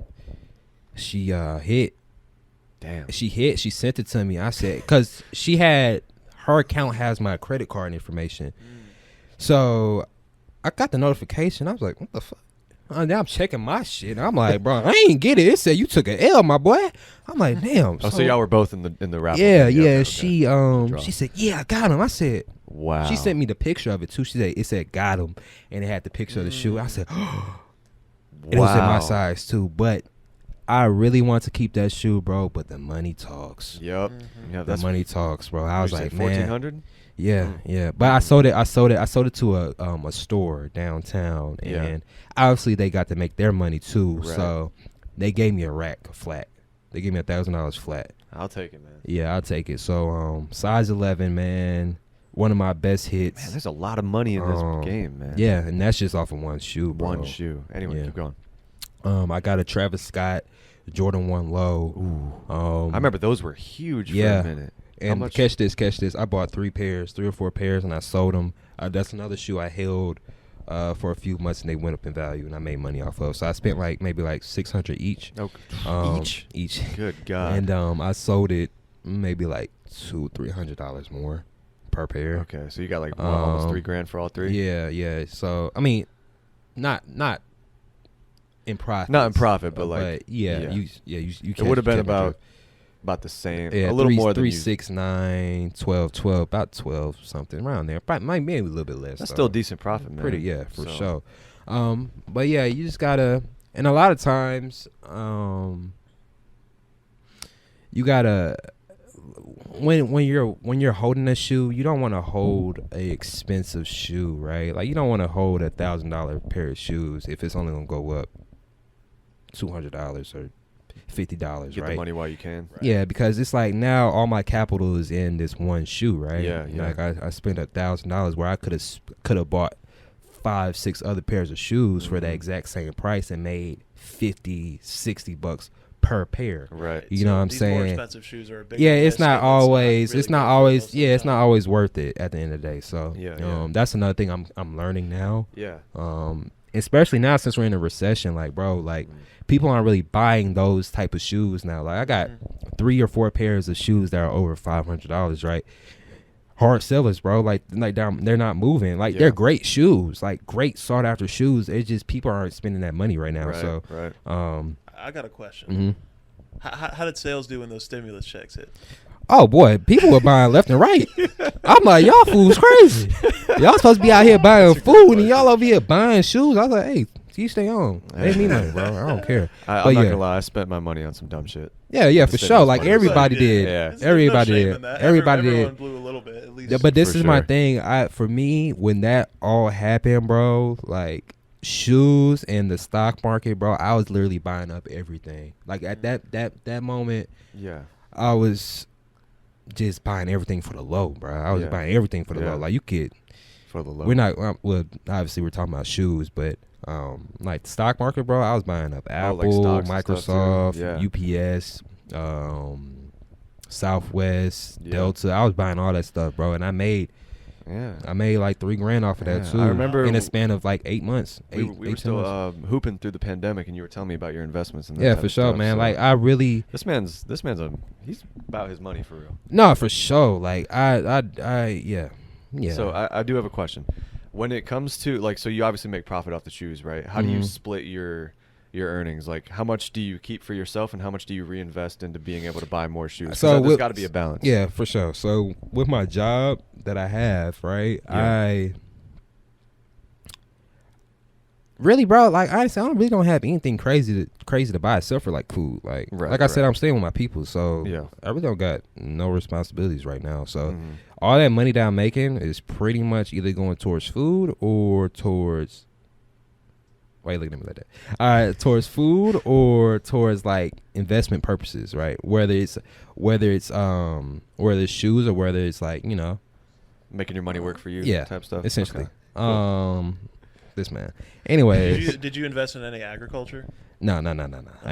she hit. Damn. She hit. She sent it to me. I said, because she had, her account has my credit card information. So I got the notification. I was like, what the fuck? Now I'm checking my shit. I'm like, bro, I ain't get it. It said you took an L, my boy. I'm like, damn. Oh, so y'all were both in the raffle? Yeah, thing. yeah. Okay. She said, yeah, I got him. I said, Wow. she sent me the picture of it too. She said it said got him, and it had the picture of the shoe. I said, it was in my size too. But I really want to keep that shoe, bro. But the money talks. Yep. Yeah, The that's money talks, bro. I was like, man, 1,400. yeah, yeah. But I sold it to a store downtown, Yeah. and obviously they got to make their money too. Right. So they gave me a rack flat. They gave me $1,000 flat. I'll take it, man. Yeah, I'll take it. So size 11, man. One of my best hits. Man, there's a lot of money in this game, man. Yeah, and that's just off of one shoe, bro. One shoe. Anyway, Yeah. keep going. I got a Travis Scott Jordan 1 Low. I remember those were huge yeah. for a minute. How And much? catch this. I bought 3 or 4 pairs, and I sold them. That's another shoe I held for a few months, and they went up in value, and I made money off of. So I spent maybe $600 each. Each. Good God. And I sold it maybe like $200-300 more per pair. Okay, so you got like almost $3,000 for all 3. Yeah, yeah. So I mean, not in profit. Not in profit, but like yeah. You it would have been about the same. Yeah, a little more than 3, you. 6, 9, 12, about 12 something around there. Probably maybe a little bit less. That's though. still decent profit, man. Pretty, yeah, for So- sure. But yeah, you just gotta, and a lot of times, you gotta, when you're holding a shoe, you don't want to hold a expensive shoe, right? Like you don't want to hold $1,000 pair of shoes if it's only gonna go up $200 or $50, Get right? the money while you can. Yeah, because it's like now all my capital is in this one shoe, right? Yeah, yeah. Like I spent $1,000 where I could have bought 5-6 other pairs of shoes for that exact same price and made $50-$60 per pair. Right. You know what I'm these saying? More expensive shoes are a big Yeah, it's not always. really It's not good always. for Yeah, those it's not always worth it at the end of the day. So Yeah, yeah. that's another thing I'm learning now. Yeah. especially now since we're in a recession, like, bro, like people aren't really buying those type of shoes now. Like I got 3 or 4 pairs of shoes that are over $500, right? Hard sellers, bro. Like they're not moving. Like they're great shoes, like great sought after shoes. It's just people aren't spending that money right now. Right. I got a question. How did sales do when those stimulus checks hit? Oh boy, people were buying left and right. I'm like, y'all fools crazy. Y'all supposed to be out here buying food and y'all over here buying shoes. I was like, hey, you stay on. Pay me money, bro. I don't care. I'm not gonna lie, I spent my money on some dumb shit. Yeah, for sure. Like everybody did. Yeah. Everybody did. Everybody did. Everyone blew a little bit, at least. But this For is my sure. thing. For me, when that all happened, bro, like shoes and the stock market, bro, I was literally buying up everything. Like at that moment, I was just buying everything for the low, bro. I was buying everything for the low. Like you could, for the low. we're not. Well, obviously we're talking about shoes, but like the stock market, bro, I was buying up Apple, like Microsoft, UPS, Southwest, Delta. I was buying all that stuff, bro, and I made like $3,000 off of that too. I remember in a span of like 8 months. We were still hooping through the pandemic, and you were telling me about your investments in that. Yeah, type for of sure, stuff, man. so Like I really. This man's he's about his money for real. No, for sure. Like yeah. So I do have a question. When it comes to like, so you obviously make profit off the shoes, right? How do you split your earnings? Like, how much do you keep for yourself, and how much do you reinvest into being able to buy more shoes? So there's got to be a balance. Yeah, for sure. So with my job that I have, right? I really, bro, like honestly, I really don't have anything crazy to buy except for like food. Like I said, I'm staying with my people, so I really don't got no responsibilities right now. So all that money that I'm making is pretty much either going towards food or towards. Why you looking at me like that? Towards food or towards like investment purposes, right? Whether it's shoes or whether it's like, you know, making your money work for you, type stuff. Essentially. Okay. Cool. This man. Anyways, Did you invest in any agriculture? No. I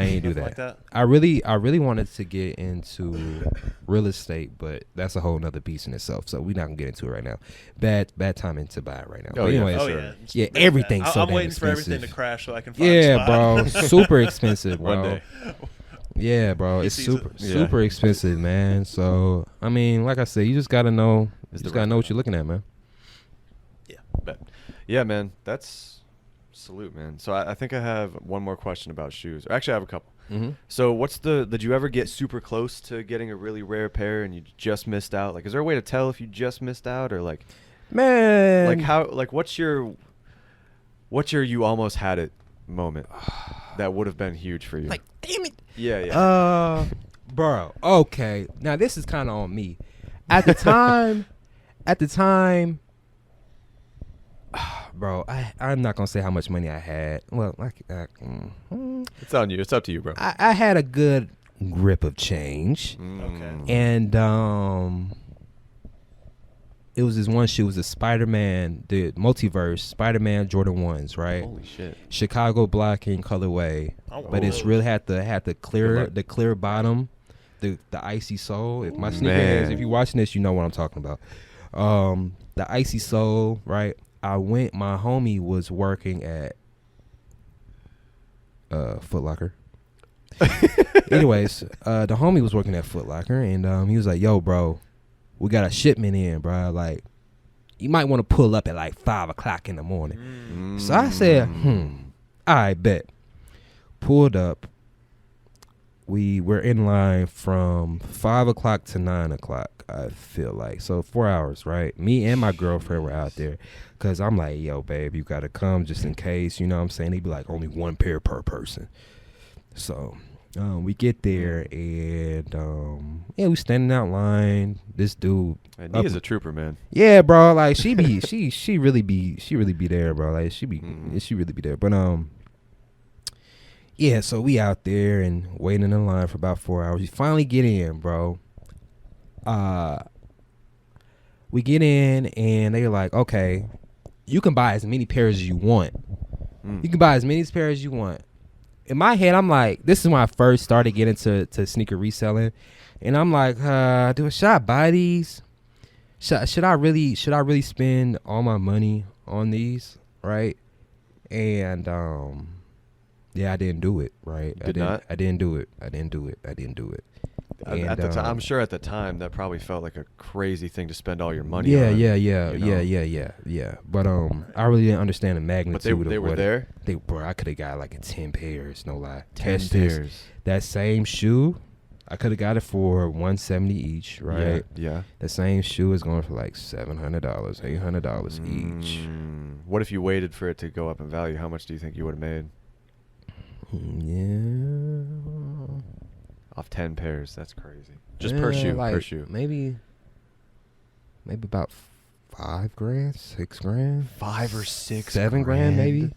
ain't do that. Like that. I really wanted to get into real estate, but that's a whole nother beast in itself. So we're not gonna get into it right now. Bad timing to buy it right now. Oh, but yeah. anyways, It's yeah, really everything's bad. so I'm damn waiting for everything expensive. to crash so I can find a Yeah, spot. bro, super expensive, bro. One day. Yeah, bro, it's sees super expensive, man. So I mean, like I said, you just gotta know. You just gotta know what you're looking at, man. Yeah, man. That's salute, man. So I think I have one more question about shoes. Or actually, I have a couple. So did you ever get super close to getting a really rare pair and you just missed out? Like, is there a way to tell if you just missed out, or like, man, like how, like what's your you almost had it moment that would have been huge for you? like, damn it. Yeah. Bro, okay. Now this is kind of on me. At the time, bro, I'm not gonna say how much money I had. Well, It's on you. It's up to you, bro. I had a good grip of change, Okay. and it was this one shoe. It was a Spider-Man, the multiverse Spider-Man Jordan 1s, right? Holy shit. Chicago black in colorway, but it's really had the clear bottom, the icy sole. If my sneakerheads, if you're watching this, you know what I'm talking about. The icy sole, right? My homie was working at Foot Locker. Anyways, the homie was working at Foot Locker, and he was like, yo, bro, we got a shipment in, bro. Like, you might want to pull up at like 5 o'clock in the morning. So I said, I bet. Pulled up. We were in line from 5 o'clock to 9 o'clock, I feel like. So 4 hours, right? Me and my girlfriend were out there. Because I'm like, yo, babe, you got to come just in case. You know what I'm saying? They'd be like, only one pair per person. So we get there, and we standing out line. This dude. And he is a trooper, man. Yeah, bro. Like, she really be there, bro. Like, she really be there. But, yeah, so we out there and waiting in line for about 4 hours. We finally get in, bro. We get in, and they're like, okay, you can buy as many pairs as you want. You can buy as many pairs as you want. In my head, I'm like, this is when I first started getting to sneaker reselling, and I'm like, should I buy these? Should I really spend all my money on these, right? And yeah, I didn't do it. Right? Did not? I didn't do it. And, at the time, I'm sure at the time that probably felt like a crazy thing to spend all your money yeah, on. Yeah. But I really didn't understand the magnitude. But they of were there. Bro, I could have got like a 10 pairs, no lie. 10 pairs. That same shoe, I could have got it for $170 each, right? Yeah. The same shoe is going for like $700, $800 each. What if you waited for it to go up in value? How much do you think you would have made? Yeah. Off 10 pairs, that's crazy. Just per shoe, like per shoe. Maybe about $5,000, $6,000, 5 or 6, $7,000 maybe.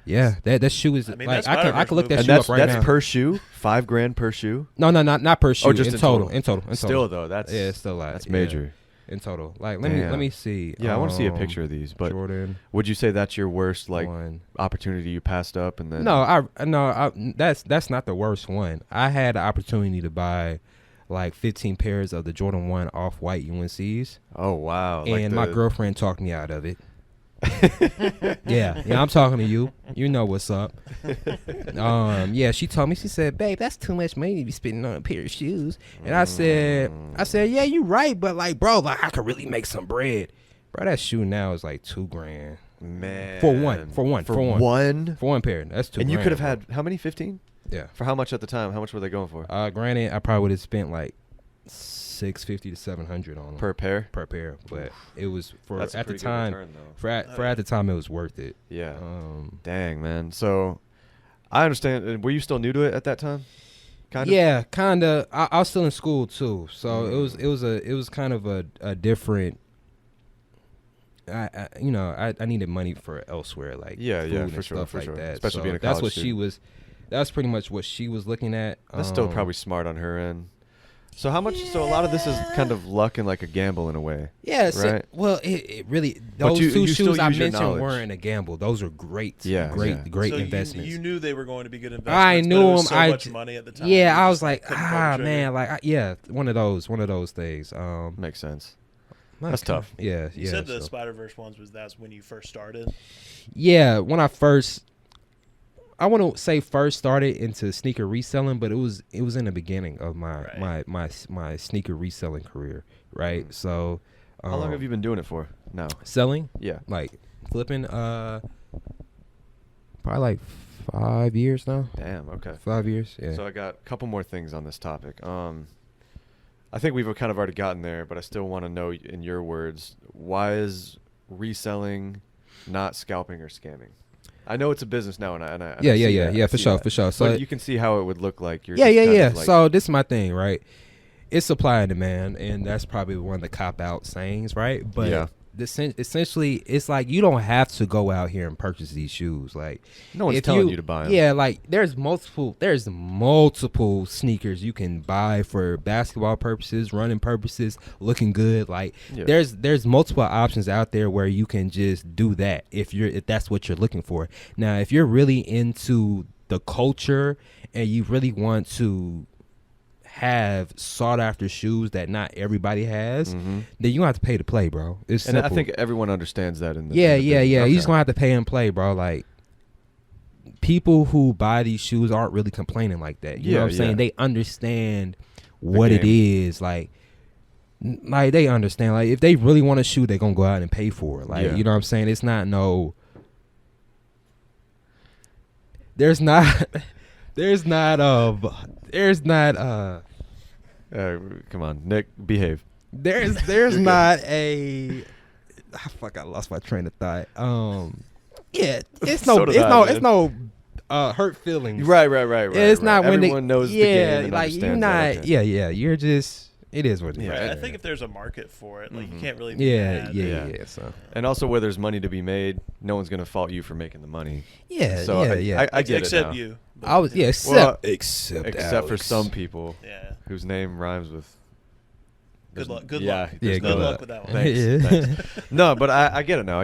Yeah, that shoe is I mean, like that's I could look that And shoe up right now. that's per shoe, $5,000 per shoe. No, not per shoe. Oh, just in in total. total. In Still total. though, that's It's still like that's major. in total. Like let me see. Yeah, I want to see a picture of these. But Jordan. would you say that's your worst like one. opportunity you passed up? And then No, that's not the worst one. I had the opportunity to buy like 15 pairs of the Jordan 1 off-white UNCs. Oh wow! And my girlfriend talked me out of it. yeah, I'm talking to you. You know what's up. Yeah, she told me. She said, "Babe, that's too much money to be spending on a pair of shoes." And I said, "Yeah, you right, but like, bro, like I could really make some bread, bro. That shoe now is like $2,000, man, for one pair. That's $2,000. And you could have had how many? 15? Yeah. For how much at the time? How much were they going for? Granted, I probably would have spent like $650 to $700 on them Per pair, but it was for that's at the a pretty good time. return, though. For at the time, it was worth it. Yeah. Dang, man. So I understand. Were you still new to it at that time? Kind of. Yeah, kind of. I was still in school too, so it was kind of a different. I needed money for elsewhere, like food and for stuff sure, like that. Especially so being a that's college what student. That's pretty much what she was looking at. That's still probably smart on her end. So how much? Yeah. So a lot of this is kind of luck and like a gamble in a way. Yeah. Right. Well, it really those two shoes I mentioned weren't a gamble. Those are great. Yeah. Great so investments. You knew they were going to be good investments. I knew but it was them. So much money at the time. Yeah, I was like, man, like one of those things. Makes sense. That's tough. Yeah. You said the Spider-Verse ones that's when you first started. Yeah, when I want to say first started into sneaker reselling, but it was in the beginning of my sneaker reselling career, right? So, how long have you been doing it for now? Selling? Yeah, like flipping. Probably like 5 years now. Damn. Okay. 5 years. Yeah. So I got a couple more things on this topic. I think we've kind of already gotten there, but I still want to know, in your words, why is reselling not scalping or scamming? I know it's a business now, and I for sure. So but you can see how it would look like. You're yeah. Like, so this is my thing, right? It's supply and demand, and that's probably one of the cop-out sayings, right? But essentially, it's like you don't have to go out here and purchase these shoes. Like no one's telling you to buy them. Yeah, like there's multiple sneakers you can buy for basketball purposes, running purposes, looking good. Like there's multiple options out there where you can just do that if that's what you're looking for. Now, if you're really into the culture and you really want to have sought after shoes that not everybody has, then you gonna have to pay to play, bro. It's simple. And I think everyone understands that. Yeah. Okay. You just gonna have to pay and play, bro. Like people who buy these shoes aren't really complaining like that. You know what I'm saying? They understand what it is. Like they understand. Like if they really want a shoe, they're gonna go out and pay for it. Like you know what I'm saying? It's not come on, Nick, behave. There's not a I lost my train of thought. It's no hurt feelings. Right. It's not when everyone knows the game and like you're understands not that, okay. you're just it is what it is. Right. I think if there's a market for it, like you can't really So and also where there's money to be made, no one's gonna fault you for making the money. So I get except it now. you. Except for some people whose name rhymes with good luck. Good luck with that one. Thanks. No, but I get it now.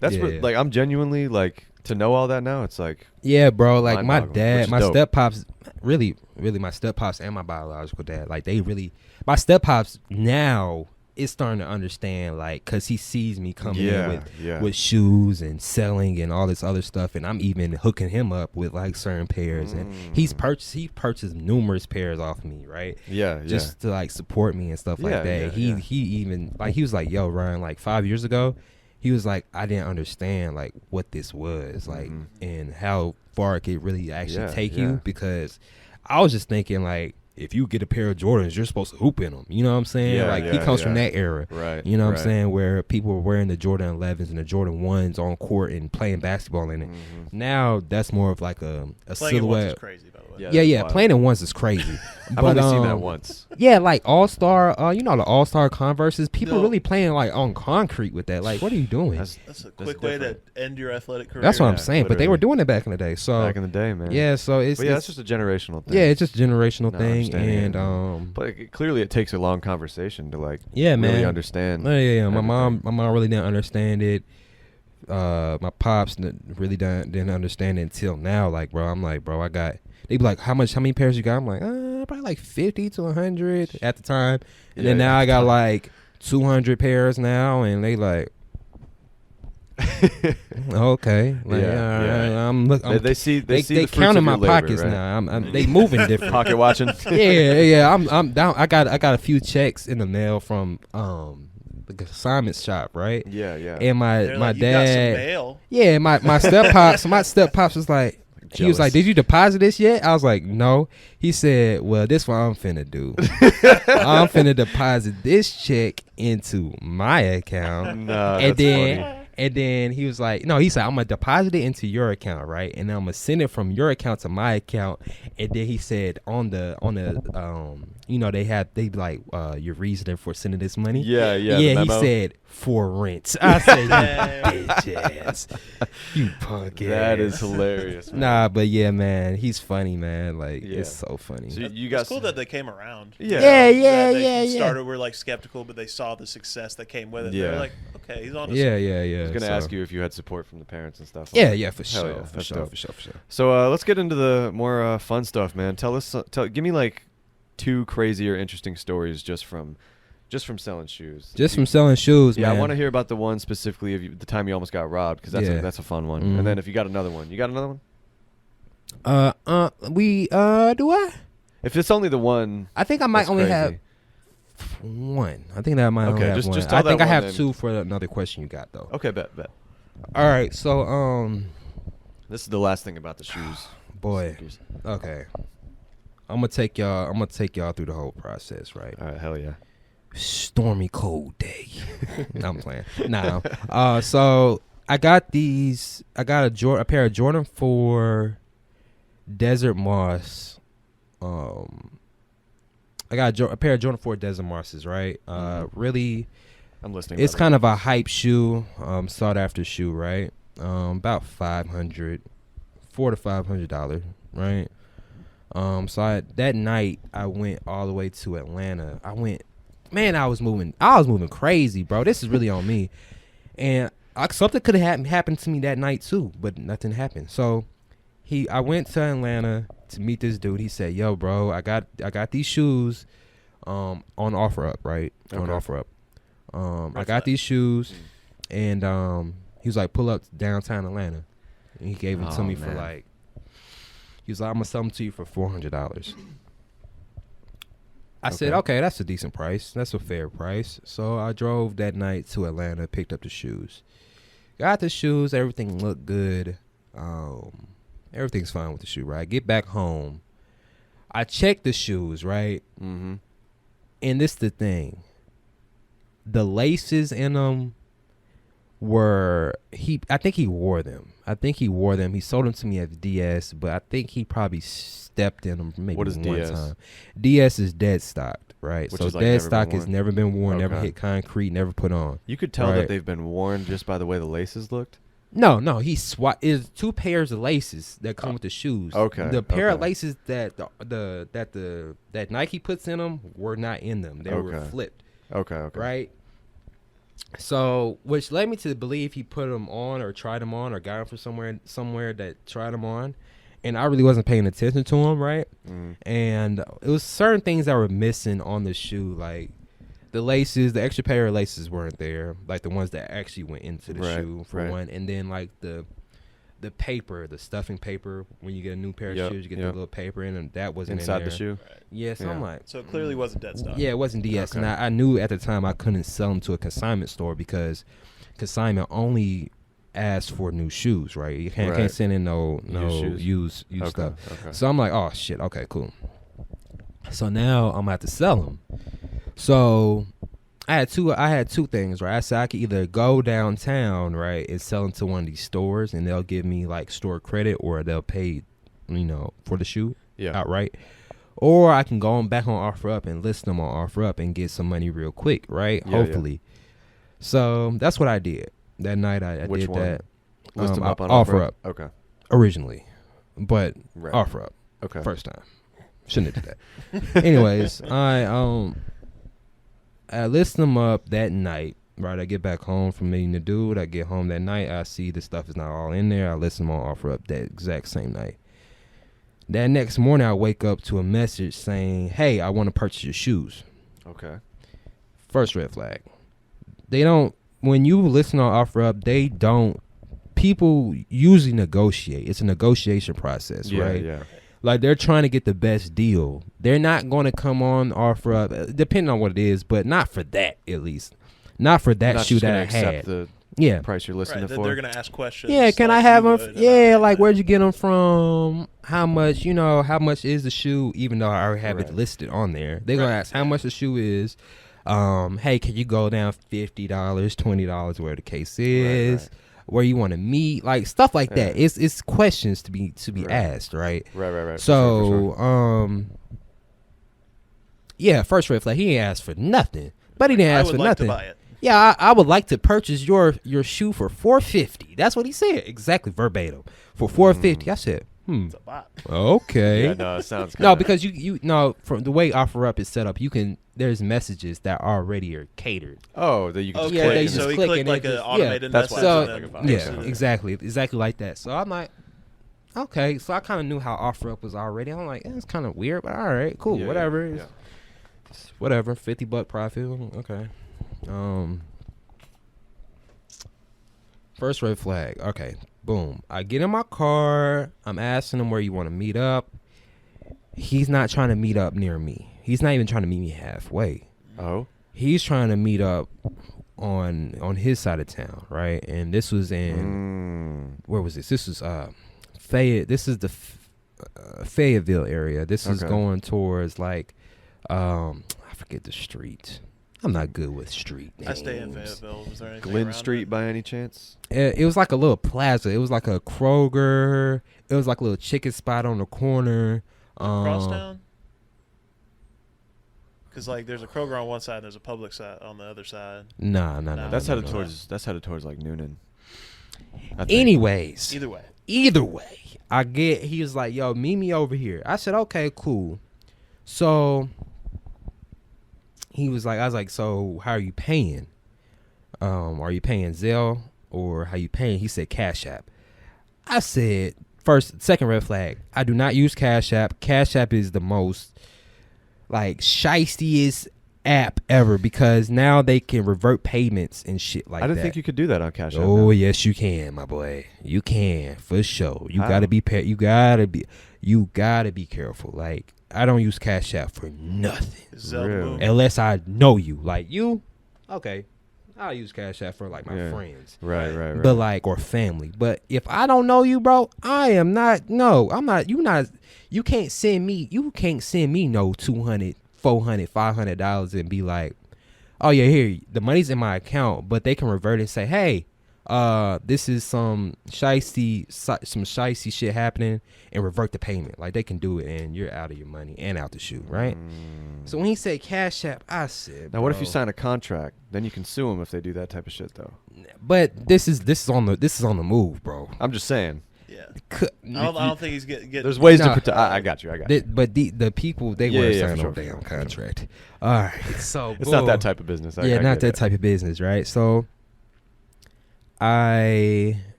That's what like I'm genuinely like to know all that now. It's like bro. Like my dad, my dope. steppops, really my steppops and my biological dad. Like they really, my steppops now is starting to understand, like, because he sees me coming in Yeah. with shoes and selling and all this other stuff, and I'm even hooking him up with like certain pairs, and he purchased numerous pairs off me, right? Just to like support me and stuff like that. He even like, he was like, yo, Ryan, like 5 years ago, he was like, I didn't understand like what this was like and how far it could really actually take you, because I was just thinking like, if you get a pair of Jordans, you're supposed to hoop in them. You know what I'm saying? He comes from that era. Right. You know what I'm saying? Where people were wearing the Jordan 11s and the Jordan 1s on court and playing basketball in it. Now that's more of like a playing silhouette. Is crazy, by the way. Yeah. Playing in ones is crazy. I've only seen that once. Yeah, like All-Star, you know, the All-Star Converses, people really playing like on concrete with that. Like, what are you doing? That's a quick way to end your athletic career. That's what I'm saying. But they were doing it back in the day. So back in the day, man. Yeah, so it's that's just a generational thing. Yeah, it's just a generational thing, and but clearly it takes a long conversation to like really understand. Yeah. My mom really didn't understand it. My pops really didn't understand it until now. Like, bro, I'm like, bro, they be like, how many pairs you got? I'm like, probably like 50 to 100 at the time. And then now I got like 200 pairs now, and they like, okay, like, I'm they see they the counting my labor, pockets right? now. They moving different. Pocket watching. Yeah. I'm down. I got a few checks in the mail from the consignment shop, right? Yeah. And my like, dad. You got some mail. Yeah, my step pops was like. He was like, did you deposit this yet? I was like, no. He said, well, this what I'm finna do. I'm finna deposit this check into my account. No, and that's then funny. And then he was like, no, he said, I'm going to deposit it into your account, right? And then I'm going to send it from your account to my account. And then he said on the you know, they like, your reason for sending this money. Yeah. Yeah, he said, for rent. I said, you bitch ass. You punk ass. That is hilarious, man. Nah, but yeah, man, he's funny, man. Like, it's so funny. So you got it's cool that they came around. Yeah. They started, were like skeptical, but they saw the success that came with it. Yeah. They're like, okay, he's on to Yeah. I was going to ask you if you had support from the parents and stuff. Yeah, for Hell sure. yeah, For that's sure. dope. So let's get into the more fun stuff, man. Give me like 2 crazy or interesting stories just from selling shoes. From selling shoes, yeah, man. I want to hear about the one specifically of the time you almost got robbed, because that's a fun one. And then if you got another one, do I? If it's only the one, I think I might only crazy. have one. I think that I might only have one. Just tell I think that I have one 2 for another question you got though. Okay, bet. All right, so This is the last thing about the shoes. boy. Okay. I'm gonna take y'all through the whole process, right? All right, hell yeah. Stormy cold day. No, I'm playing. Nah. So I got a pair of Jordan 4 Desert Moss. I got a pair of Jordan 4 Desert Mosses, right? Really, I'm listening. it's kind of a hype shoe, sought after shoe, right? About $400 to $500, right? So that night I went all the way to Atlanta. I was moving crazy, bro. This is really on me. And something could have happened to me that night too, but nothing happened. So I went to Atlanta to meet this dude. He said, "Yo, bro, I got these shoes on OfferUp, right? Okay. On OfferUp. I got these shoes." And he was like, "Pull up to downtown Atlanta." And he gave them to me for like, he was like, "I'm gonna sell them to you for $400." I said, "Okay, that's a decent price. That's a fair price." So I drove that night to Atlanta, picked up the shoes. Got the shoes, everything looked good. Everything's fine with the shoe, right? Get back home. I checked the shoes, right? Mm-hmm. And this the thing. The laces in them I think he wore them. He sold them to me at DS, but I think he probably stepped in them maybe What is one DS? time. DS is dead stocked, right? Which So is like dead never been stock has worn? never been worn, never Okay. hit concrete, never put on. You could tell Right. that they've been worn just by the way the laces looked. No, he is 2 pairs of laces that come with the shoes. Okay, The pair of okay. laces that Nike puts in them were not in them. They were Okay. flipped, Okay. right? So, which led me to believe he put them on or tried them on or got them from somewhere that tried them on, and I really wasn't paying attention to them, right? Mm. And it was certain things that were missing on the shoe, like the laces, the extra pair of laces weren't there, like the ones that actually went into the shoe for one, and then like the paper, the stuffing paper, when you get a new pair of shoes, you get the little paper in, and that wasn't inside in there. the shoe. Right. Yeah, so I'm like, so it clearly wasn't dead stock. yeah, it wasn't DS, Okay. and I knew at the time I couldn't sell them to a consignment store because consignment only asks for new shoes, right? You can't send in no used stuff. Okay. So I'm like, oh shit, okay, cool. So now I'm about to sell them. So I had two things, right? I said I could either go downtown, right, and sell them to one of these stores, and they'll give me like store credit, or they'll pay, for the shoe outright. Or I can go on back on OfferUp and list them on OfferUp and get some money real quick, right? Hopefully. So that's what I did that night. I Which did one? that. List them up on OfferUp. Okay. Originally, but OfferUp. Okay. First time. Shouldn't have did that. Anyways, I list them up that night. Right, I get back home from meeting the dude. I get home that night. I see the stuff is not all in there. I list them on OfferUp that exact same night. That next morning, I wake up to a message saying, "Hey, I want to purchase your shoes." Okay. First red flag. They don't. When you listen on OfferUp, they don't. People usually negotiate. It's a negotiation process, right? Yeah. Like, they're trying to get the best deal. They're not going to come on OfferUp, depending on what it is, but not for that, at least. Not for that Not shoe just that gonna I accept had. the price you're listing it for. They're gonna ask questions. Yeah, can like I have you them? would, Yeah, like, where'd you get them from? How much, how much is the shoe? Even though I already have it listed on there. They're going to ask how much the shoe is. Hey, can you go down $50, $20, where the case is? Where you want to meet, like stuff like that. It's questions to be asked, right? Right. So, For sure. Yeah, first red flag. He ain't asked for nothing, but he didn't ask for nothing. To buy it. Yeah, I would like to purchase your shoe for $450. That's what he said, exactly verbatim, for $450. I said, It's a bot. okay. Yeah, no, it sounds No, because you from the way OfferUp is set up, there's messages that already are catered. Oh, that you can just Yeah, click. they and just so he click clicked and like it an just- automated that's message. why and it's then like a Yeah, bot. exactly like that. So I'm like, okay. So I kind of knew how OfferUp was already. I'm like, it's kind of weird, but all right, cool, whatever. Yeah. It's whatever, $50 profit. Okay. First red flag. Okay, boom. I get in my car. I'm asking him where you want to meet up. He's not trying to meet up near me. He's not even trying to meet me halfway. Oh. He's trying to meet up on his side of town, right? And this was in where was this? This was Fayette. This is the Fayetteville area. This is going towards like I forget the street. I'm not good with street names. I stay in Fayetteville. Was there anything Glen around Street it? by any chance? It was like a little plaza. It was like a Kroger. It was like a little chicken spot on the corner. Crosstown? Because like there's a Kroger on one side, and there's a Publix side on the other side. No. That's headed towards like Noonan. I think. Anyways, Either way, he was like, yo, meet me over here. I said, okay, cool. So I was like, so how are you paying? Are you paying Zelle or how you paying? He said Cash App. I said, second red flag. I do not use Cash App. Cash App is the most like shiestiest app ever because now they can revert payments and shit like that. I didn't think you could do that on Cash App. Oh, yes, you can, my boy. You can for sure. You gotta be you gotta be careful. Like, I don't use Cash App for nothing really? unless I know you. Like you, okay. I'll use Cash App for like my friends, Right. but like or family. But if I don't know you, bro, I'm not. You can't send me. You can't send me no $200, $400, $500 and be like, oh yeah, here the money's in my account, but they can revert and say, hey, this is some shiesty shit happening, and revert the payment. Like they can do it, and you're out of your money and out the shoe, right? So when he said Cash App, I said, now what if you sign a contract? Then you can sue them if they do that type of shit, though. But this is on the move, bro. I'm just saying. Yeah. I don't think he's getting. There's ways Nah. to protect. I got you. But the people they weren't signing for no sure, damn for sure. contract. All right, so It's not that type of business. I not get that it. type of business, right? So I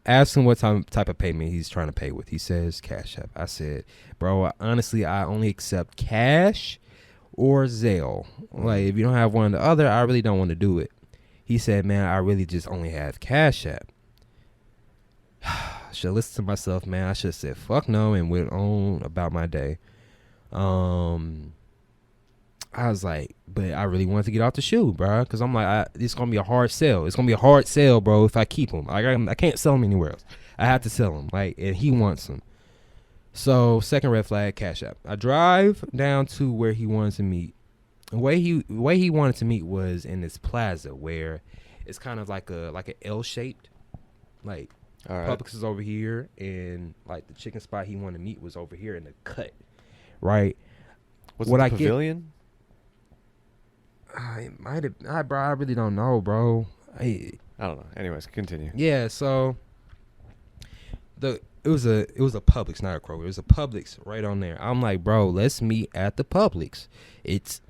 asked him what type of payment he's trying to pay with. He says Cash App. I said, bro, honestly, I only accept cash or Zelle. Like, if you don't have one or the other, I really don't want to do it. He said, man, I really just only have Cash App. Should listen to myself, man. I should have said fuck no and went on about my day. I was like, but I really wanted to get off the shoe, bro, because I'm like, it's gonna be a hard sell. It's gonna be a hard sell, bro, if I keep them. I can't sell them anywhere else. I have to sell them, like, and he wants them. So second red flag, Cash App. I drive down to where he wanted to meet. The way he wanted to meet was in this plaza where it's kind of like a L shaped, like. All right. Publix is over here, and like the chicken spot he wanted to meet was over here in the cut, right? Was it the pavilion? It might have. Bro, I really don't know, bro. I don't know. Anyways, continue. Yeah, so it was a Publix, not a Kroger. It was a Publix right on there. I'm like, bro, let's meet at the Publix. It's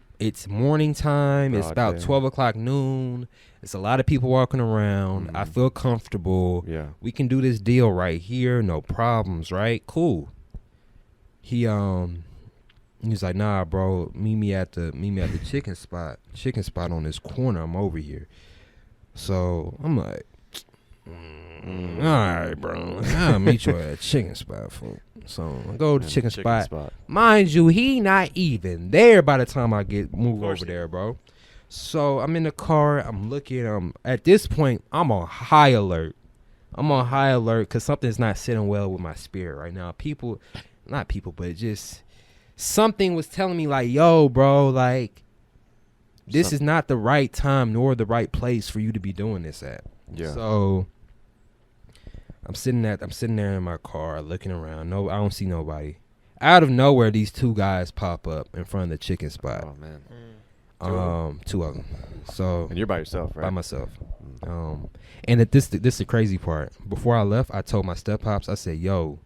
morning time. It's about 12 o'clock noon. It's a lot of people walking around. I feel comfortable. Yeah. We can do this deal right here. No problems, right? Cool. He was like, nah, bro, meet me at the chicken spot. Chicken spot on this corner. I'm over here. So I'm like, all right, bro. I'll meet you at chicken spot, fool. So I go to chicken spot. Mind you, he not even there by the time I move over there, bro. So I'm in the car. I'm looking. At this point, I'm on high alert. Because something's not sitting well with my spirit right now. But just something was telling me like, yo, bro, like this is not the right time nor the right place for you to be doing this at. Yeah. So I'm sitting there in my car looking around. No, I don't see nobody. Out of nowhere, these two guys pop up in front of the chicken spot. Oh man. Two of them. So and you're by yourself, right? By myself. And this is the crazy part. Before I left, I told my step pops, I said, yo,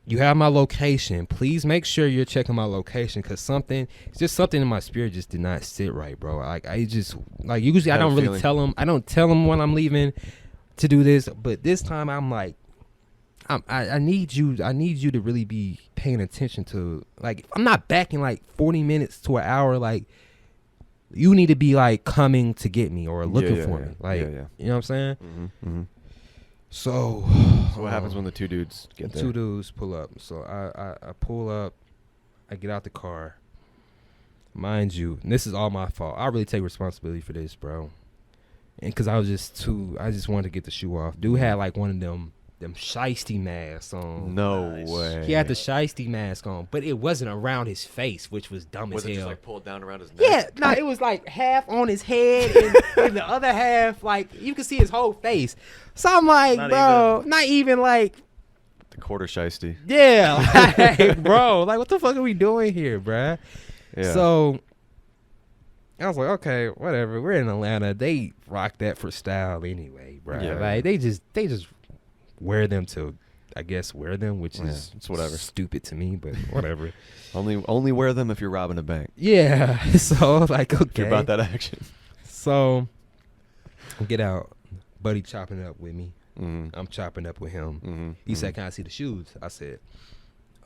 you have my location. Please make sure you're checking my location, because something in my spirit just did not sit right, bro. Like I just like usually I don't really tell them. I don't tell them when I'm leaving to do this, but this time I'm like, I need you to really be paying attention to, like, I'm not back in like 40 minutes to an hour. Like, you need to be like coming to get me or looking for me. Like, you know what I'm saying? Mm-hmm. So what happens when the two dudes get there? Two dudes pull up. So I pull up, I get out the car. Mind you, and this is all my fault. I really take responsibility for this, bro. And because I just wanted to get the shoe off. Dude had like one of them shiesty masks on. No way. He had the shiesty mask on, but it wasn't around his face, which was dumb as hell. Was it just like pulled down around his neck? Yeah, no, it was like half on his head and the other half, like, you could see his whole face. So I'm like, not even like the quarter shiesty. Yeah, like, bro, like, what the fuck are we doing here, bruh? Yeah. So I was like, okay, whatever. We're in Atlanta. They rock that for style anyway, bruh. Yeah. Like, they just wear them to, I guess, wear them, which is it's whatever. Stupid to me, but whatever. only wear them if you're robbing a bank. Yeah. So like, okay. If you're about that action. So get out, buddy chopping up with me. I'm chopping up with him. He said, "Can I see the shoes?" I said,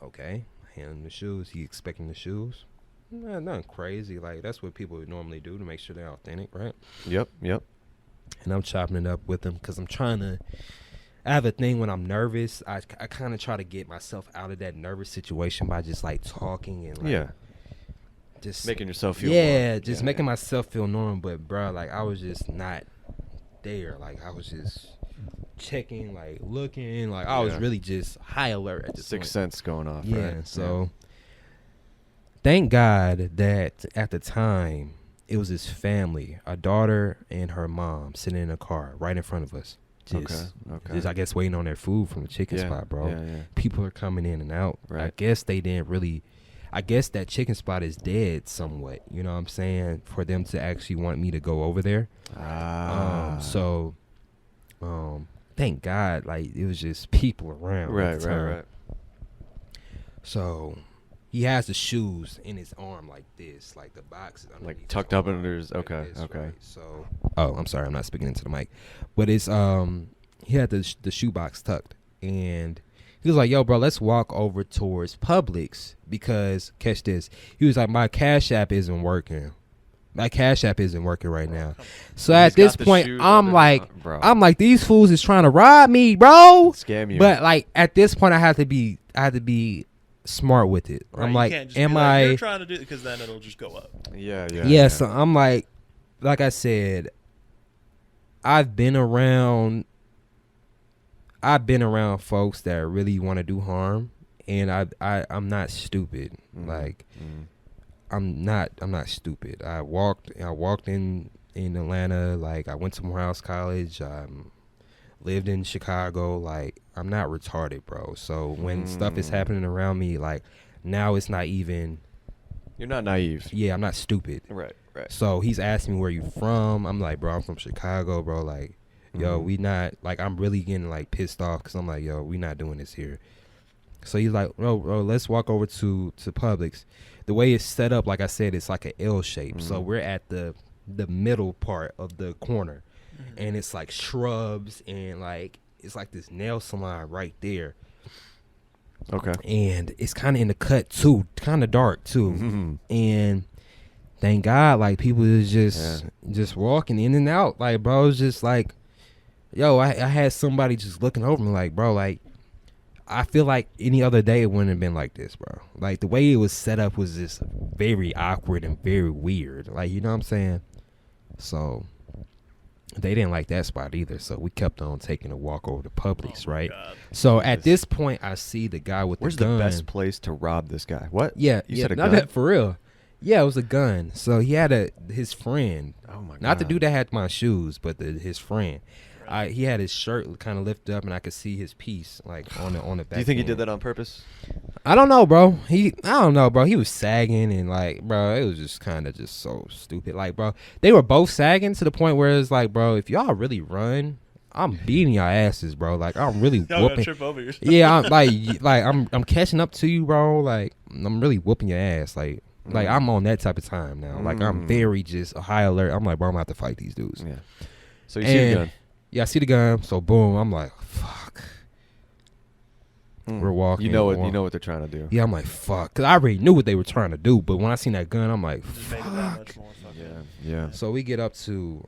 "Okay." Hand him the shoes. He expecting the shoes. Nothing crazy. Like, that's what people would normally do to make sure they're authentic, right? Yep. And I'm chopping it up with him because I'm trying to. I have a thing when I'm nervous. I kind of try to get myself out of that nervous situation by just like talking and like just making yourself feel making myself feel normal. But bro, like, I was just not there. Like, I was just checking, like, looking, like I was really just high alert at this Sixth sense going off. Yeah. Right? So thank God that at the time it was his family, a daughter and her mom, sitting in a car right in front of us. Just, I guess, waiting on their food from the chicken spot, bro. Yeah. People are coming in and out. Right. I guess they didn't really. I guess that chicken spot is dead somewhat. You know what I'm saying? For them to actually want me to go over there. So, thank God, like, it was just people around. Right. So, he has the shoes in his arm like this, like the box is like tucked up under his. Okay. Right? So, I'm sorry, I'm not speaking into the mic, but it's he had the shoe box tucked, and He was like, yo, bro, let's walk over towards Publix because, catch this, he was like, my Cash App isn't working. My Cash App isn't working right now. So at this point, I'm like, these fools is trying to rob me, bro. Scam you. But like at this point, I had to be smart with it. Right, I'm like, am like, I? You're trying to do it because then it'll just go up. Yeah. So I'm like I said, I've been around folks that really want to do harm, and I'm not stupid. Like. I'm not stupid. I walked in Atlanta. Like I went to Morehouse College. Lived in Chicago. Like I'm not retarded, bro. So when stuff is happening around me, like now it's not even. You're not naive. Yeah, I'm not stupid. Right. So he's asking me where you from. I'm like, bro, I'm from Chicago, bro. Like, yo, we not like. I'm really getting like pissed off because I'm like, yo, we not doing this here. So he's like, bro, let's walk over to Publix. The way it's set up, like I said, it's like an L shape. So we're at the middle part of the corner, and it's like shrubs and like it's like this nail salon right there. Okay. And it's kind of in the cut too, kind of dark too. And thank God, like people is just walking in and out. Like, bro, it's just like, yo, I had somebody just looking over me, like, bro, like. I feel like any other day it wouldn't have been like this, bro. Like the way it was set up was just very awkward and very weird. Like, you know what I'm saying? So they didn't like that spot either. So we kept on taking a walk over to Publix, right? God. So at this point, I see the guy with Where's the gun. the best place to rob this guy? What? Yeah, you said a not gun? that for real. Yeah, it was a gun. So he had his friend. Oh my God. Not the dude that had my shoes, but his friend. He had his shirt kind of lifted up, and I could see his piece like on the back. Do you think he did that on purpose? I don't know, bro. I don't know, bro. He was sagging, and like, bro, it was just kind of just so stupid. Like, bro, they were both sagging to the point where it's like, bro, if y'all really run, I'm beating y'all asses, bro. Like, I'm really Y'all whooping. gonna trip over yourself. Yeah, I'm catching up to you, bro. Like, I'm really whooping your ass. Like I'm on that type of time now. Like, I'm very just a high alert. I'm like, bro, I'm gonna have to fight these dudes. Yeah. So you see the gun. Yeah, I see the gun. So boom, I'm like, fuck. We're walking. You know what they're trying to do. Yeah, I'm like, fuck. Cause I already knew what they were trying to do, but when I seen that gun, I'm like, Just made it that fuck. much more fucking. Yeah. So we get up to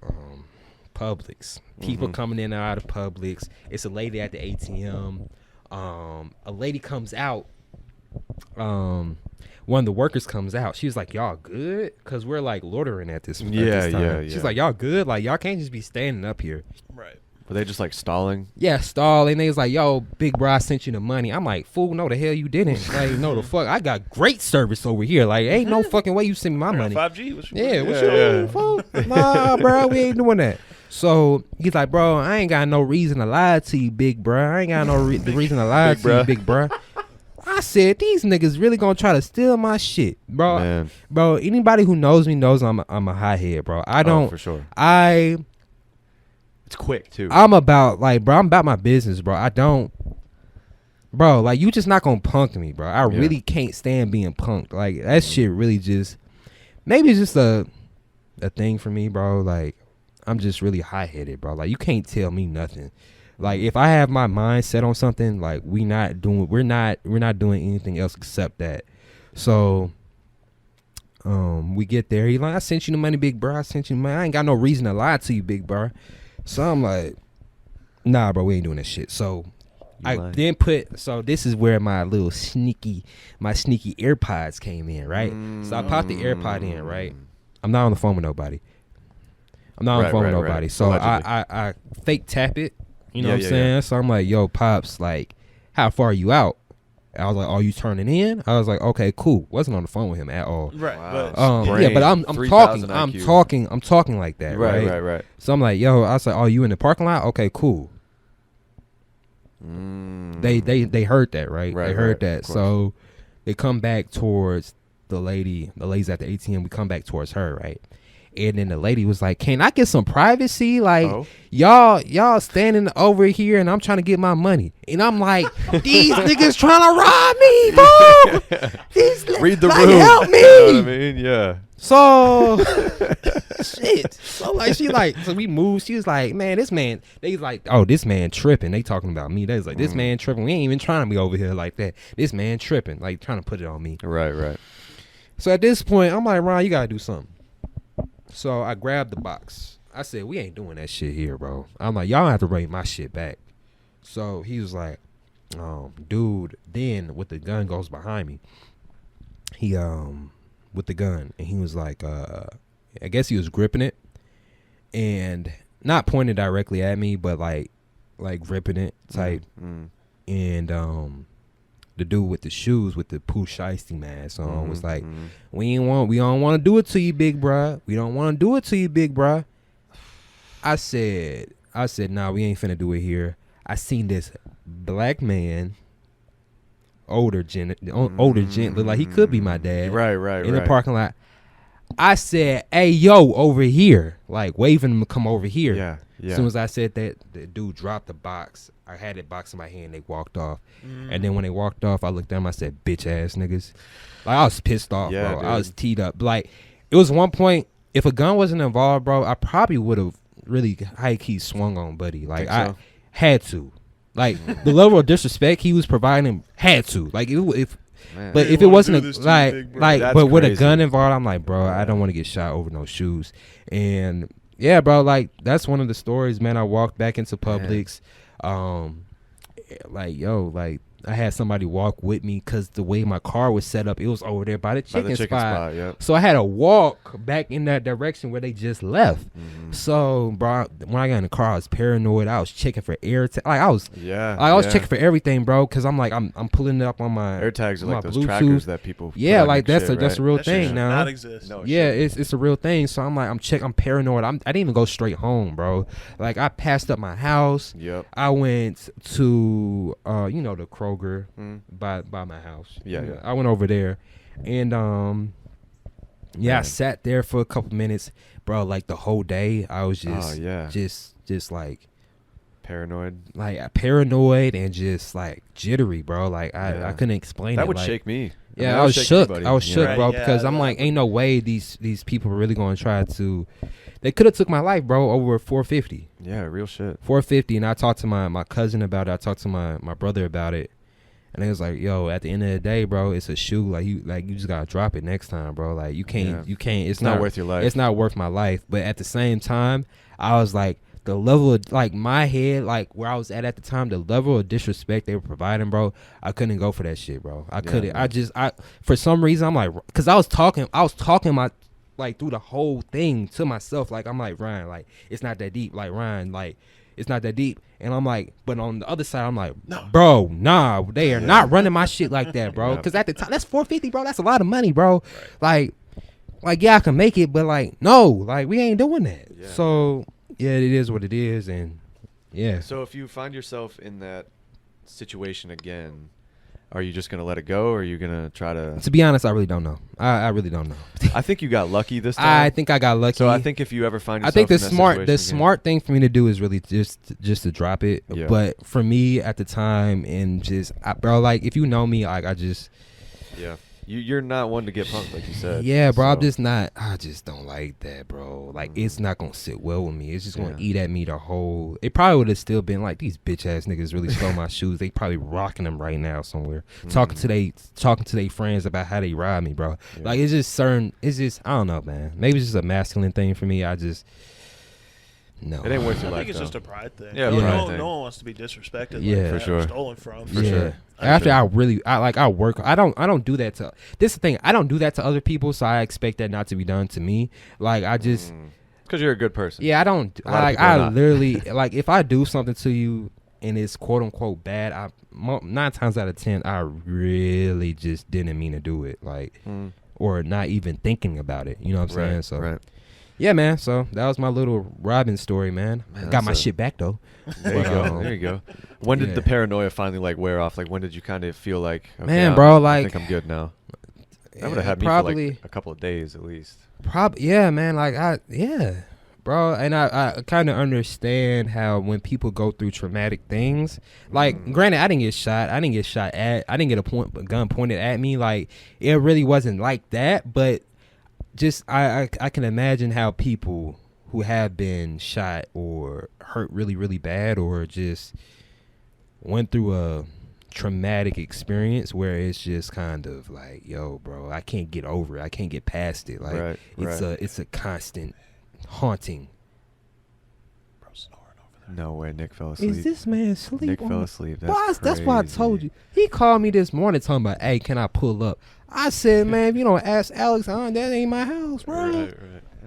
Publix. People coming in and out of Publix. It's a lady at the ATM. A lady comes out. One of the workers comes out. She was like, y'all good? Because we're like loitering at this time. Yeah. She's like, y'all good? Like, y'all can't just be standing up here. Right. Were they just like stalling? Yeah, stalling. They was like, yo, big bro, I sent you the money. I'm like, fool, no the hell you didn't. Like, no the fuck. I got great service over here. Like, ain't no fucking way you send me my money. 5G? What's What's fool? Nah, bro, we ain't doing that. So he's like, bro, I ain't got no reason to lie to you, big bro. I ain't got no reason to lie to you, big bro. I said, these niggas really gonna try to steal my shit, bro. Man. Bro, anybody who knows me knows I'm a high head, bro. I don't. For sure. It's quick too. I'm about I'm about my business, bro. I don't, bro. Like you just not gonna punk me, bro. I really can't stand being punked. Like that shit really just maybe it's just a thing for me, bro. Like I'm just really high headed, bro. Like you can't tell me nothing. Like if I have my mind set on something, like we're not doing anything else except that. So we get there. He like, I sent you the money, big bro. I sent you the money. I ain't got no reason to lie to you, big bro. So I'm like, nah, bro, we ain't doing that shit. So so this is where my sneaky AirPods came in, right? So I popped the AirPod in, right? I'm not on the phone with nobody. So I fake tap it. You know what I'm saying? Yeah. So I'm like, yo, Pops, like, how far are you out? I was like, are you turning in? I was like, okay, cool. Wasn't on the phone with him at all. Right. Wow. But I'm talking like that, right? Right. So I'm like, yo, I was like, oh, you in the parking lot? Okay, cool. They heard that, right? They heard that. So they come back towards the lady's at the ATM. We come back towards her, right? And then the lady was like, "Can I get some privacy? Like, y'all standing over here, and I'm trying to get my money." And I'm like, "These niggas trying to rob me, bro. Read the like, room. help me." You know what I mean? Yeah. So, shit. So so we moved. She was like, "Man, this man." They was like, "Oh, this man tripping." They talking about me. They was like, "This man tripping. We ain't even trying to be over here like that. This man tripping, like trying to put it on me." Right. So at this point, I'm like, "Ron, you gotta do something." So I grabbed the box. I said, "We ain't doing that shit here, bro." I'm like, "Y'all have to bring my shit back." So he was like, dude, then with the gun goes behind me. He with the gun, and he was like, I guess he was gripping it and not pointing directly at me, but like gripping it type. And the dude with the shoes with the Pooh Shiesty mask on was like, we don't want to do it to you, big bruh. We don't want to do it to you, big bruh. I said, nah, we ain't finna do it here. I seen this black man, older gent, look like he could be my dad. Right. In the parking lot. I said, "Hey, yo, over here," like waving him to come over here. Yeah. As soon as I said that, the dude dropped the box. I had that box in my hand. They walked off. And then when they walked off, I looked at them. I said, "Bitch ass niggas." Like, I was pissed off, bro. Dude. I was teed up. Like, it was one point, if a gun wasn't involved, bro, I probably would have really high-key swung on Buddy. Like, I had to. Like, the level of disrespect he was providing had to. Like, if it wasn't with a gun involved, I'm like, bro, I don't want to get shot over no shoes. And yeah, bro, like, that's one of the stories, man. I walked back into Publix. I had somebody walk with me because the way my car was set up, it was over there by the chicken spot. Yep. So I had to walk back in that direction where they just left. So, bro, when I got in the car, I was paranoid. I was checking for air tags. Like, I was checking for everything, bro, because I'm like, I'm pulling it up on my air tags are like those Bluetooth trackers that people. Yeah, like that's shit, that's a real thing now. Not exist. No, it's a real thing. So I'm like, I'm paranoid. I didn't even go straight home, bro. Like, I passed up my house. Yep. I went to the Kroger by my house. Yeah. I went over there, and I sat there for a couple minutes, bro. Like, the whole day, I was just like paranoid, and just like jittery, bro. Like, I couldn't explain that it. would like, shake me. Yeah, I was shook. Anybody, I was shook, bro, because I'm like, ain't no way these people are really gonna try to. They could have took my life, bro, over $450. Yeah, real shit. $450, and I talked to my cousin about it. I talked to my brother about it, and it was like, yo, at the end of the day, bro, it's a shoe. Like, you just gotta drop it next time, bro. Like, you can't. It's not worth your life. It's not worth my life. But at the same time, I was like, the level of, like, my head, like, where I was at the time, the level of disrespect they were providing, bro, I couldn't go for that shit, bro. I couldn't. Man. For some reason, I'm like, because I was talking my, like, through the whole thing to myself. Like, I'm like, Ryan, like, it's not that deep. Like, Ryan, like, it's not that deep. And I'm like, but on the other side, I'm like, bro, nah, they are not running my shit like that, bro. Because at the time, that's $450, bro. That's a lot of money, bro. Right. Like, yeah, I can make it, but, like, no, like, we ain't doing that. Yeah. So, yeah, it is what it is, and yeah. So if you find yourself in that situation again, are you just gonna let it go, or are you gonna try to? To be honest, I really don't know. I really don't know. I think you got lucky this time. I think I got lucky. So I think if you ever find yourself, I think the smart thing for me to do is really just to drop it. Yeah. But for me at the time, and bro, like, if you know me, like, I just You're not one to get punked, like you said. Yeah, bro. I'm just not. I just don't like that, bro. Like, it's not gonna sit well with me. It's just gonna eat at me the whole. It probably would have still been like, these bitch ass niggas really stole my shoes. They probably rocking them right now somewhere, talking to their friends about how they robbed me, bro. Yeah. Like, it's just certain. It's just, I don't know, man. Maybe it's just a masculine thing for me. No, it ain't worth your life. I think it's though. just a pride thing. Yeah, no one wants to be disrespected. Yeah, for sure. Stolen from. For sure. After I work. I don't do that to. This is the thing. I don't do that to other people, so I expect that not to be done to me. Like, I just. Because you're a good person. Yeah, I don't. I literally, like, if I do something to you and it's quote unquote bad, 9 times out of 10, I really just didn't mean to do it. Like, or not even thinking about it. You know what I'm saying? So. Right. Yeah, man. So that was my little robbing story, man. Got my shit back though. There you go. There you go. When did the paranoia finally, like, wear off? Like, when did you kind of feel like, okay, man, bro, like, I think I'm good now? That would have had me for like a couple of days at least. Yeah, man. Like bro. And I kind of understand how when people go through traumatic things, like granted, I didn't get shot. I didn't get a gun pointed at me. Like it really wasn't like that. But just I can imagine how people who have been shot or hurt really, really bad, or just went through a traumatic experience where it's just kind of like, yo, bro, I can't get over it. I can't get past it. Like it's a constant haunting. Bro, snoring over there. No way, Nick fell asleep. Is this man asleep? Nick fell asleep. That's why I told you. He called me this morning talking about, hey, can I pull up? I said, man, if you don't ask Alex, that ain't my house, bro. Right.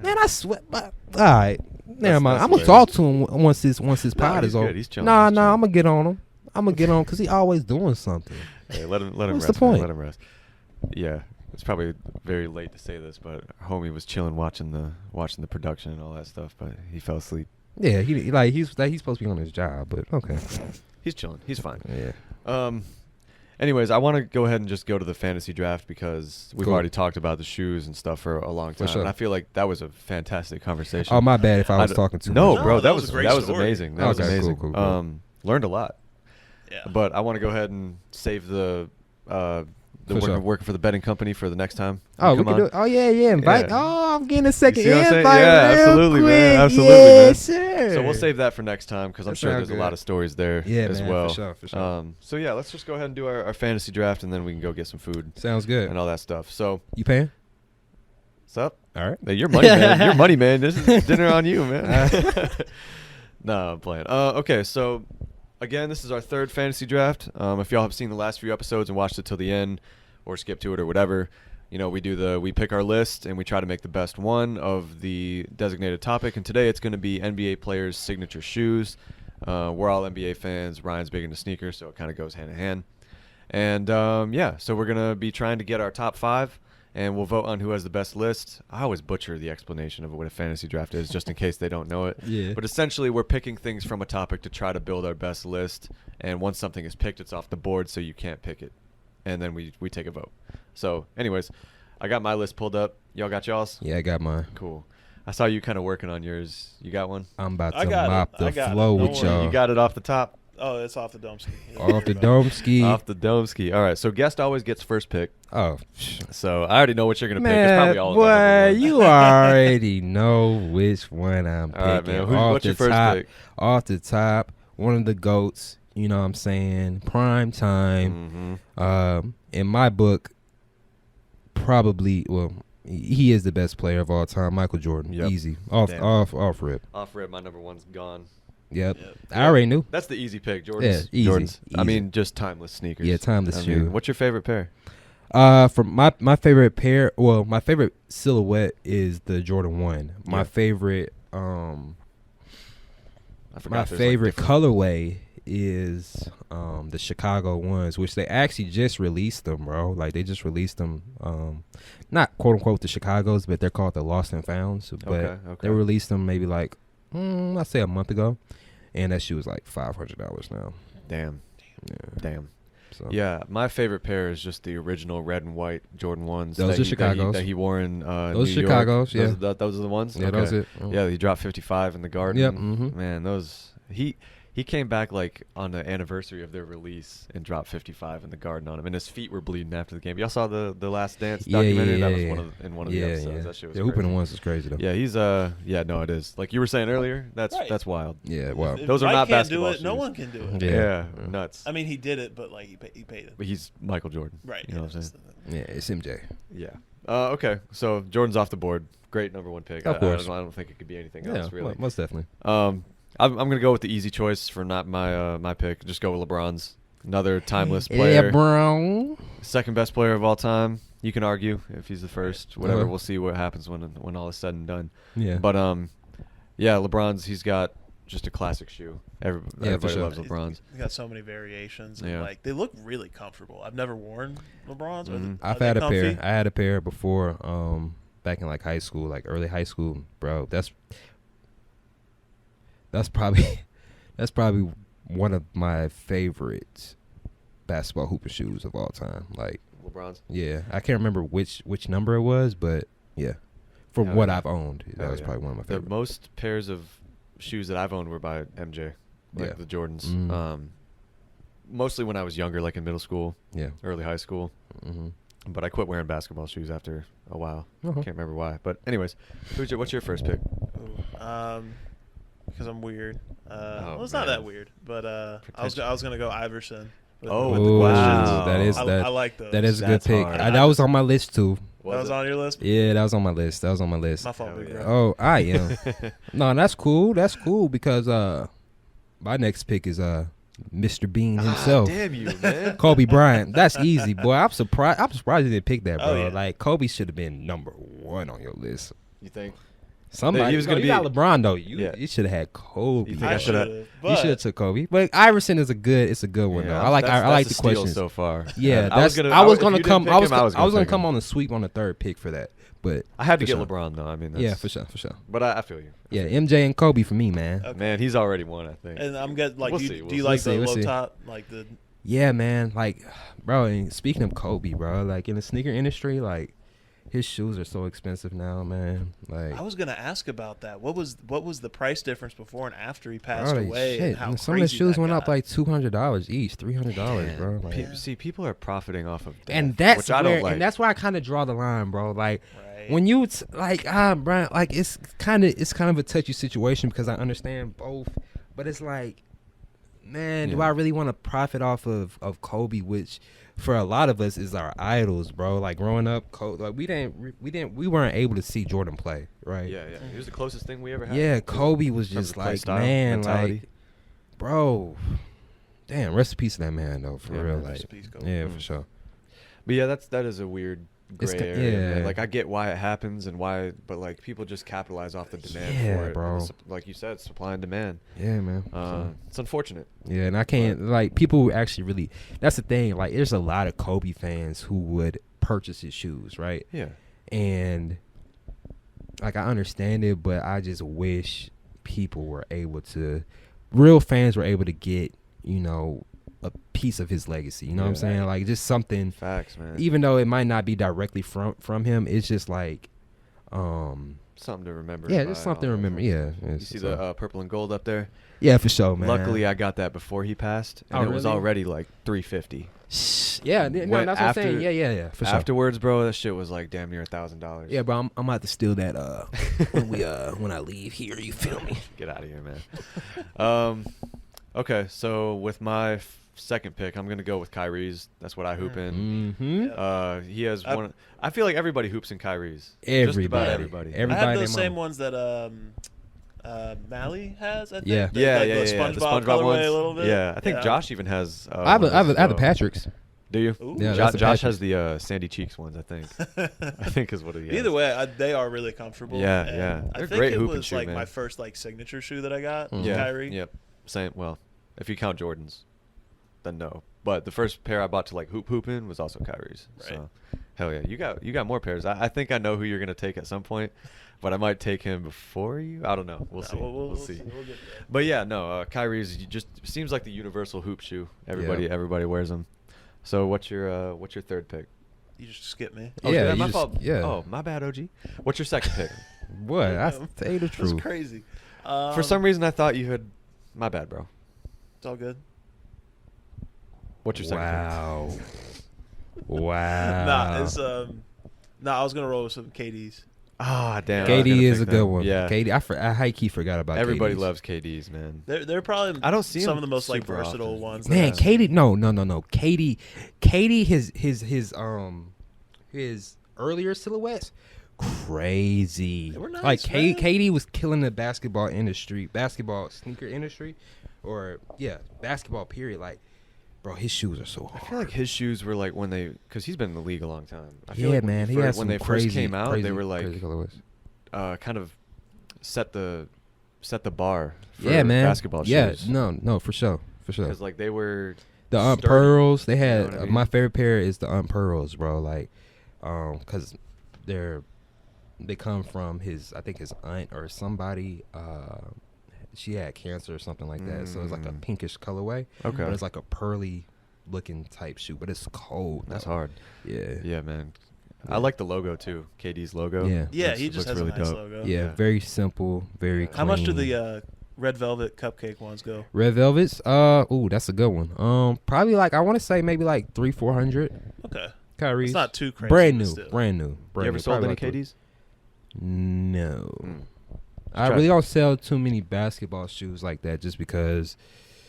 Man, I swear. But, all right. Never mind. I'm going to talk to him once his pod is over. He's chilling. Nah, I'm going to get on him. I'm going to get on because he always doing something. Hey, let him What's rest. the point? Let him rest. Yeah. It's probably very late to say this, but our homie was chilling watching the production and all that stuff, but he fell asleep. Yeah, he's supposed to be on his job, but okay. He's chilling. He's fine. Yeah. Anyways, I want to go ahead and just go to the fantasy draft because we've Cool. already talked about the shoes and stuff for a long time. For sure. And I feel like that was a fantastic conversation. Oh, my bad if I was talking too No, much. bro, No, that was a great that was story. amazing. That was Okay, amazing. cool. Learned a lot. Yeah. But I want to go ahead and save the For sure. working for the betting company for the next time. Oh, You we come can on. do it. Oh, yeah. Invite. Yeah. Oh, I'm getting a second see what I'm saying? invite. Yeah, real absolutely, quick. man. Absolutely, yes, man. Sir. So we'll save that for next time because I'm That sure sounds there's a lot good. of stories there Yeah, as man, well. for sure. So yeah, let's just go ahead and do our fantasy draft and then we can go get some food Sounds good. and all that stuff. So You paying? what's up? All right. Hey, your money, man. Your money, man. This is dinner on you, man. No, I'm playing. Okay, so again, this is our third fantasy draft. If y'all have seen the last few episodes and watched it till the end, or skip to it or whatever, we pick our list and we try to make the best one of the designated topic. And today it's going to be NBA players' signature shoes. We're all NBA fans. Ryan's big into sneakers, so it kind of goes hand in hand. And so we're going to be trying to get our top 5. And we'll vote on who has the best list. I always butcher the explanation of what a fantasy draft is, just in case they don't know it. Yeah. But essentially, we're picking things from a topic to try to build our best list. And once something is picked, it's off the board, so you can't pick it. And then we take a vote. So, anyways, I got my list pulled up. Y'all got y'all's? Yeah, I got mine. Cool. I saw you kind of working on yours. You got one? I'm about I to got mop it. the I got flow it. with Don't worry. y'all. You got it off the top? Oh, it's off the dome ski. Off the dome ski. Off the dome ski. All right, so guest always gets first pick. Oh, So I already know what you're going to pick. It's probably man, all boy, of them. you already know which one I'm picking. All right, man. Off What's your the first top, pick? Off the top, one of the GOATs, you know what I'm saying? Prime time. In my book, probably, he is the best player of all time, Michael Jordan. Yep. Easy. Off rip. Off rip, my number one's gone. Yep. Yep. I already knew. That's the easy pick. Jordan's. Yeah, easy, Jordan's. I easy. mean, just timeless sneakers. Yeah, timeless shoe. What's your favorite pair? From my favorite pair, my favorite silhouette is the Jordan 1. My Yeah. favorite I forgot my there's, favorite different- colorway is the Chicago ones, which they actually just released them, bro. Like they just released them, not quote unquote the Chicagos, but they're called the Lost and Founds. But Okay. they released them maybe like I'd say a month ago, and that shoe was like $500 now. Damn. Yeah. Damn. So Yeah, my favorite pair is just the original red and white Jordan 1s. Those that are Chicagos. that he wore in Those New Chicagos, York. yeah. Those are the ones? yeah, that was it. Yeah, he dropped 55 in the Garden. Yep, mhm. Man, those he came back like on the anniversary of their release and dropped 55 in the Garden on him, and his feet were bleeding after the game. Y'all saw the Last Dance documentary? That was one of the episodes. That shit was the hooping crazy. ones is crazy though. Yeah, he's no, it is. Like you were saying earlier, that's wild. Yeah, wow. If Those are Mike not can't do basketball it, no shoes. one can do it. Yeah. Nuts. I mean, he did it, but like he paid it. But he's Michael Jordan. Right. You know what I'm saying? Yeah, it's MJ. Yeah. Okay. So Jordan's off the board. Great number one pick. Of course. I don't think it could be anything Yeah, else really. most definitely. I'm gonna go with the easy choice for not my pick. Just go with LeBron's. Another timeless player. Yeah, bro. Second best player of all time. You can argue if he's the first. Whatever. Uh-huh. We'll see what happens when all is said and done. Yeah. But LeBron's. He's got just a classic shoe. Everybody sure. loves LeBron's. He's got so many variations, and Yeah. like they look really comfortable. I've never worn LeBron's. Mhm. I've had a pair. I had a pair before, back in like high school, like early high school, bro. That's probably one of my favorite basketball hooping shoes of all time. Like LeBron's. Yeah, I can't remember which number it was, but yeah, for Hell what yeah. I've owned, that Hell was yeah. probably one of my The favorites. most pairs of shoes that I've owned were by MJ, like Yeah. the Jordans. Mhm. Mostly when I was younger, like in middle school, Yeah. early high school. Mm-hmm. But I quit wearing basketball shoes after a while. Uh-huh. Can't remember why. But anyways, what's your first pick? Ooh, because I'm weird. Well, it's man. not that weird, but I was gonna go Iverson. With, Oh, with the Ooh, questions. that is I like those. that is a good That's pick. hard. That was on my list too. That was on your list. Yeah, that was on my list. That was on my list. My fault, Hell big yeah. bro. Oh, I am. No, that's cool. That's cool because my next pick is Mr. Bean himself. Damn you, man. Kobe Bryant. That's easy, boy. I'm surprised you didn't pick that, bro. Oh, yeah. Like Kobe should have been number 1 on your list. You think? Somebody He was gonna you be- got LeBron though. You Yeah. you should have had Kobe. You think I I should have- should've, You should have but took Kobe. But Iverson is a good one though. I like that's the a steal questions. so far. Yeah, I was I gonna was if gonna you come. didn't I pick was him, gonna pick come him. on the sweep on the third pick for that. But I had to for get sure. LeBron though. I mean, that's, Yeah, for sure. But I feel you. Yeah, MJ and Kobe for me, man. Okay. Man, he's already won. I think. and I'm getting like, We'll do see, you, we'll do you see. like the We'll low see. top, like the? Yeah, man. Like, bro. And speaking of Kobe, bro, like in the sneaker industry, like his shoes are so expensive now, man. Like, I was gonna ask about that. What was the price difference before and after he passed bro, away? shit. And how Some of the crazy shoes that went got? up like $200 each, $300, bro. Like, Yeah. See, people are profiting off of death, and that's which I where, don't like. and that's where I kind of draw the line, bro. Like. Right. When you like Brian, like it's kind of a touchy situation because I understand both, but it's like, man, do Yeah. I really want to profit off of Kobe, which for a lot of us is our idols, bro? Like growing up, like we weren't able to see Jordan play, right? yeah, it was the closest thing we ever had. Yeah, Kobe was In terms just of play like, style, man, mentality. like, bro, damn, rest in peace to that man though, for Yeah, real, man, like, Rest in peace, Kobe. yeah, Mm. for sure. But yeah, that is a weird It's gray ki- area. man. yeah. Like I get why it happens and why, but like people just capitalize off the demand Yeah, for it. and bro. like you said, supply and demand. Yeah, man. It's unfortunate. Yeah, and I can't like people actually really. That's the thing. Like, there's a lot of Kobe fans who would purchase his shoes, right? Yeah. And like I understand it, but I just wish people were able to, real fans were able to get, a piece of his legacy. You know what I'm Yeah. saying? Like just something, Facts, man. even though it might not be directly from him. It's just like, Something to remember. yeah, by just something to all remember. those. Yeah, You it's- see so- the purple and gold up there? yeah, for sure, man. Luckily, I got that before he passed, and Oh, it was really? already like $350. Yeah, no, When- that's what I'm saying. after- Yeah, for sure. Afterwards, bro, that shit was like damn near $1,000. Yeah, bro, I'm gonna have to steal that when I leave here. You feel me? Get out of here, man. Okay, so with my second pick, I'm gonna go with Kyrie's. That's what I hoop in. Mm-hmm. He has I- one. I feel like everybody hoops in Kyrie's. Just about everybody. I Everybody. have those they same mama. ones that Mally has. I think. Yeah. The, Yeah, like yeah, the yeah. SpongeBob, The SpongeBob colorway ones. a little bit. Yeah, I think Josh even has. I have one of those the as well. Patrick's. Do you? Ooh. Yeah, Jo- that's the Josh Patrick's. has the Sandy Cheeks ones, I think. I think is what he has. Either way, they are really comfortable. Yeah, and yeah. I They're think great it hooping was shoe, like man. my first like signature shoe that I got. Mhm. with Yeah. Kyrie. Yep. Same. Well, if you count Jordans, then no. But the first pair I bought to like hoop in was also Kyrie's. Right. So hell yeah, you got more pairs. I think I know who you're gonna take at some point, but I might take him before you. I don't know. We'll see. We'll see. We'll get there. But yeah, no. Kyrie's just seems like the universal hoop shoe. Everybody wears them. So what's your third pick? You just skip me. Oh, Yeah, yeah, you my just- fault. yeah. Oh, my bad, OG. What's your second pick? What? I Damn. tell you the That's truth. crazy. For some reason, I thought you had. My bad, bro. it's all good. What's your second Wow. Wow. Nah, it's I was gonna roll with some KDs. Ah, damn. I was KD gonna is pick a good them. one. Yeah. KD, I high key forgot about Everybody KDs. loves KDs, man. They're probably I don't see some them of the most like super versatile often. ones. Man, that- KD, no. KD, his earlier silhouettes, crazy. They were nice, like man. KD was killing the basketball sneaker industry, or basketball period. Like, bro, his shoes are so I hard. feel like his shoes were like when they, because he's been in the league a long time. I feel Yeah, like man, he when has when some they crazy, first came out, crazy, they were crazy like colorways. kind of set the bar for Yeah, man. basketball Yeah, shoes. no, for sure. Because like they were The sturdy, Pearls, they you know had what I mean? my favorite pair is the Pearls, bro. Like, cause they come from I think his aunt or somebody. She had cancer or something like that, so it's like a pinkish colorway. Okay. but it's like a pearly looking type shoe, but it's cold. That's though. hard. Yeah, Man. Yeah. I like the logo too. KD's logo. Yeah, he just has really a nice dope. logo. Yeah, very simple, very clean. How much do the red velvet cupcake ones go? Red Velvets? That's a good one. Probably like I want to say maybe like 300-400. Okay. Kyrie. It's not too crazy. Brand new. Still. Brand new. You ever sold any Probably like KDs? No. I Try- really don't sell too many basketball shoes like that just because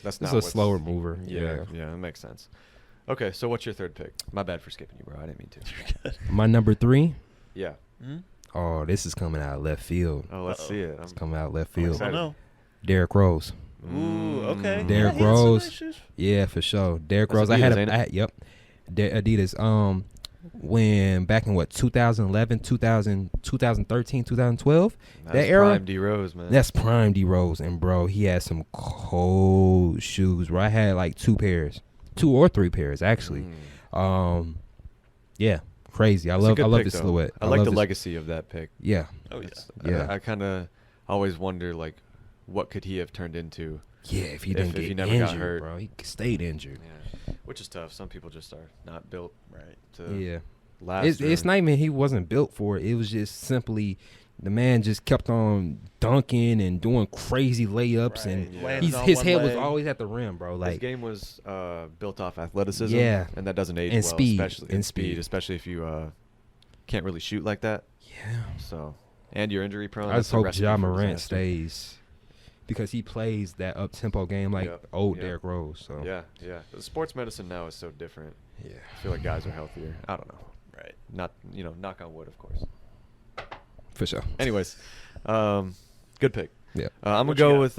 That's it's not a what's- slower mover. Yeah, that makes sense. Okay, so what's your third pick? My bad for skipping you, bro. I didn't mean to. My number 3. Yeah. Hmm? Oh, this is coming out of left field. Oh, let's see it. It's coming out of left I field. don't know. Derrick Rose. Ooh, okay. Derrick he had some Rose. nice shoes. Yeah, for sure. Derrick That's Rose. Adidas, ain't it? Yep. Adidas. When back in 2011, 2013, 2012, That's that era. Prime D Rose, man. That's prime D Rose, and bro, he had some cold shoes. Bro, I had like 2 or 3 pairs actually. Yeah, crazy. I It's a love good pick, the though. silhouette. I like love the this- legacy of that pick. Yeah, Oh, yeah. Yeah. I kind of always wonder, like, what could he have turned into? yeah. If he If- didn't if get he never injured, got hurt. bro, he stayed injured. Yeah, which is tough. Some people just are not built Right. to Yeah, last. it's or- not even he wasn't built for it. It was just simply the man just kept on dunking and doing crazy layups, Right. and Yeah. Landing on his one head was leg. always at the rim, bro. His Like game was built off athleticism, Yeah. and that doesn't age And well, speed. especially And speed. especially if you can't really shoot like that. yeah. So, and you're injury prone. I just that's a hope recipe Ja for Morant disaster. stays because he plays that up tempo game like Yeah, old yeah. Derrick Rose. So Yeah. The sports medicine now is so different. yeah, I feel like guys are healthier. I don't know. Right. Not knock on wood, of course. for sure. Anyways, good pick. Yeah. I'm What gonna you go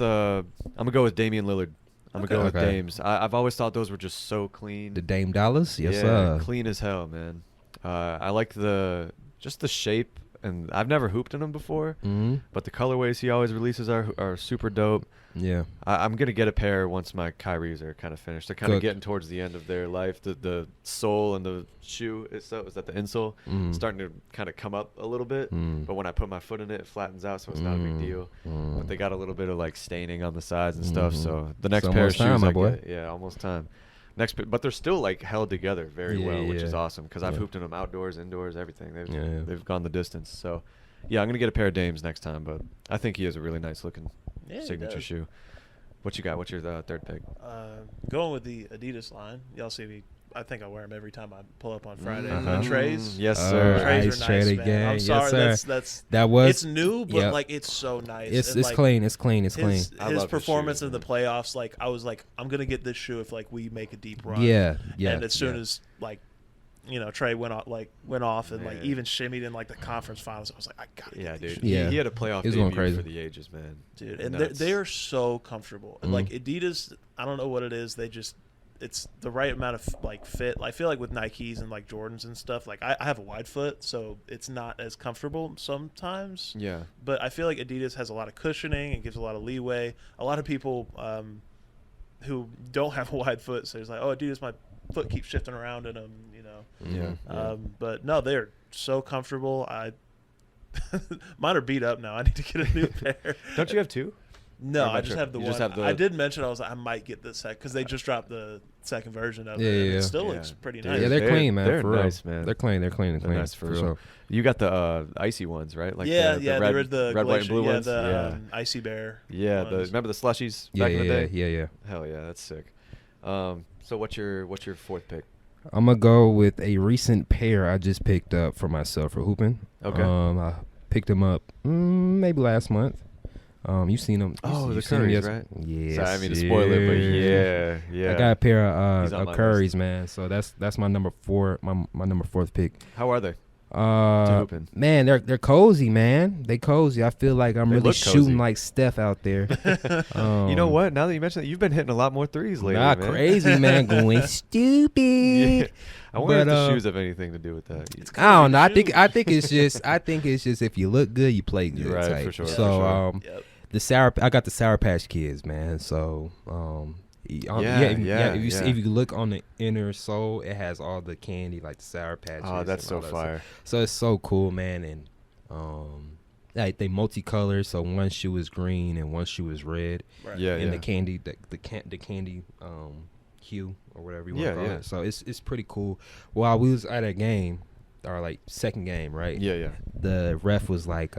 got? with Damian Lillard. I'm Okay. gonna go with Okay. Dames. I've always thought those were just so clean. The Dame Dollars, yes yeah, sir. clean as hell, man. I like the shape, and I've never hooped in them before, Mm-hmm. but the colorways he always releases are super dope. Yeah, I'm gonna get a pair once my Kyries are kind of finished. They're kind of Cooked. getting towards the end of their life. The sole and the shoe is that the insole starting to kind of come up a little bit. But when I put my foot in it, it flattens out, so it's not a big deal. But they got a little bit of like staining on the sides and stuff. So the next It's pair of almost time, shoes, my I boy. get, yeah, almost time. But they're still like held together very Yeah, well, which is yeah. awesome because I've Yeah. hooped in them outdoors, indoors, everything. Yeah. They've gone the distance. So yeah, I'm gonna get a pair of Dames next time. But I think he has a really nice looking Yeah, he signature does. shoe. What you got? What's your third pick? Going with the Adidas line. Y'all see me. I think I wear them every time I pull up on Friday. Uh-huh. The trays. Yes, Oh, sir. Trays Ice are tray nice, man. again. I'm Yes, sorry. sir. That's That was it's new, but yep. like it's so nice. It's And, it's like, clean. It's clean. It's clean. His I love his performance shoes, in the man. playoffs, like I was like, I'm gonna get this shoe if like we make a deep run. Yeah, yeah. And as soon yeah. as like, Trey went off and like Man. even shimmied in like the conference finals, I was like, I gotta Yeah, get these dude. shoes. Yeah. He had a playoff He was going debut crazy. for the ages, man. Dude, and Nuts. they are so comfortable. Mhm. Like Adidas, I don't know what it is. It's the right amount of like fit. I feel like with Nikes and like Jordans and stuff, like I have a wide foot, so it's not as comfortable sometimes. Yeah. But I feel like Adidas has a lot of cushioning and gives a lot of leeway. A lot of people who don't have a wide foot, so it's like, oh, Adidas, my foot keeps shifting around in them, Yeah. But no, they're so comfortable. Mine are beat up now. I need to get a new pair. Don't you have two? No, Or am I I just tripping? have the You one. just have the- I did mention I was like, I might get the second because they just dropped the second version of Yeah, it. And yeah, it still yeah. looks pretty Dude, nice. Yeah, they're clean, man. they're for real. nice, man. They're clean. They're clean. They're They're clean. nice for for real. sure. You got the icy ones, right? Like yeah, the yeah, red, they were the red, white, and glacier- blue yeah, ones. the Icy Bear. yeah. ones. Remember the slushies Yeah, back in the yeah, day? yeah. Hell yeah, that's sick. So what's your fourth pick? I'm gonna go with a recent pair I just picked up for myself for hooping. Okay. I picked them up maybe last month. You seen them? Oh, the seen 'em Currys, right? Yes. Sorry, I mean to spoil it, but yeah. I got a pair He's of on my Currys, list. man. So that's my number 4, my number 4th pick. How are they? To hooping? Man, they're cozy, man. They cozy. I feel like I'm They really look shooting cozy. like Steph out there. You know what? Now that you mention it, you've been hitting a lot more threes lately, Not man. crazy, man. Going stupid. Yeah. I wonder if But, the shoes have anything to do with that. I don't know. I think it's just if you look good, you play good. Right, type. for sure, So for Yep. I got the Sour Patch Kids, man. So if you look on the inner sole, it has all the candy like the Sour Patches. Oh, that's and so all that fire. stuff. So it's so cool, man. And like they multicolor. So one shoe is green and one shoe is red. Right. Yeah, And yeah. the candy Q or whatever you want to call Yeah. it. So it's pretty cool. While we was at a game, our like second game, right? Yeah. The ref was like,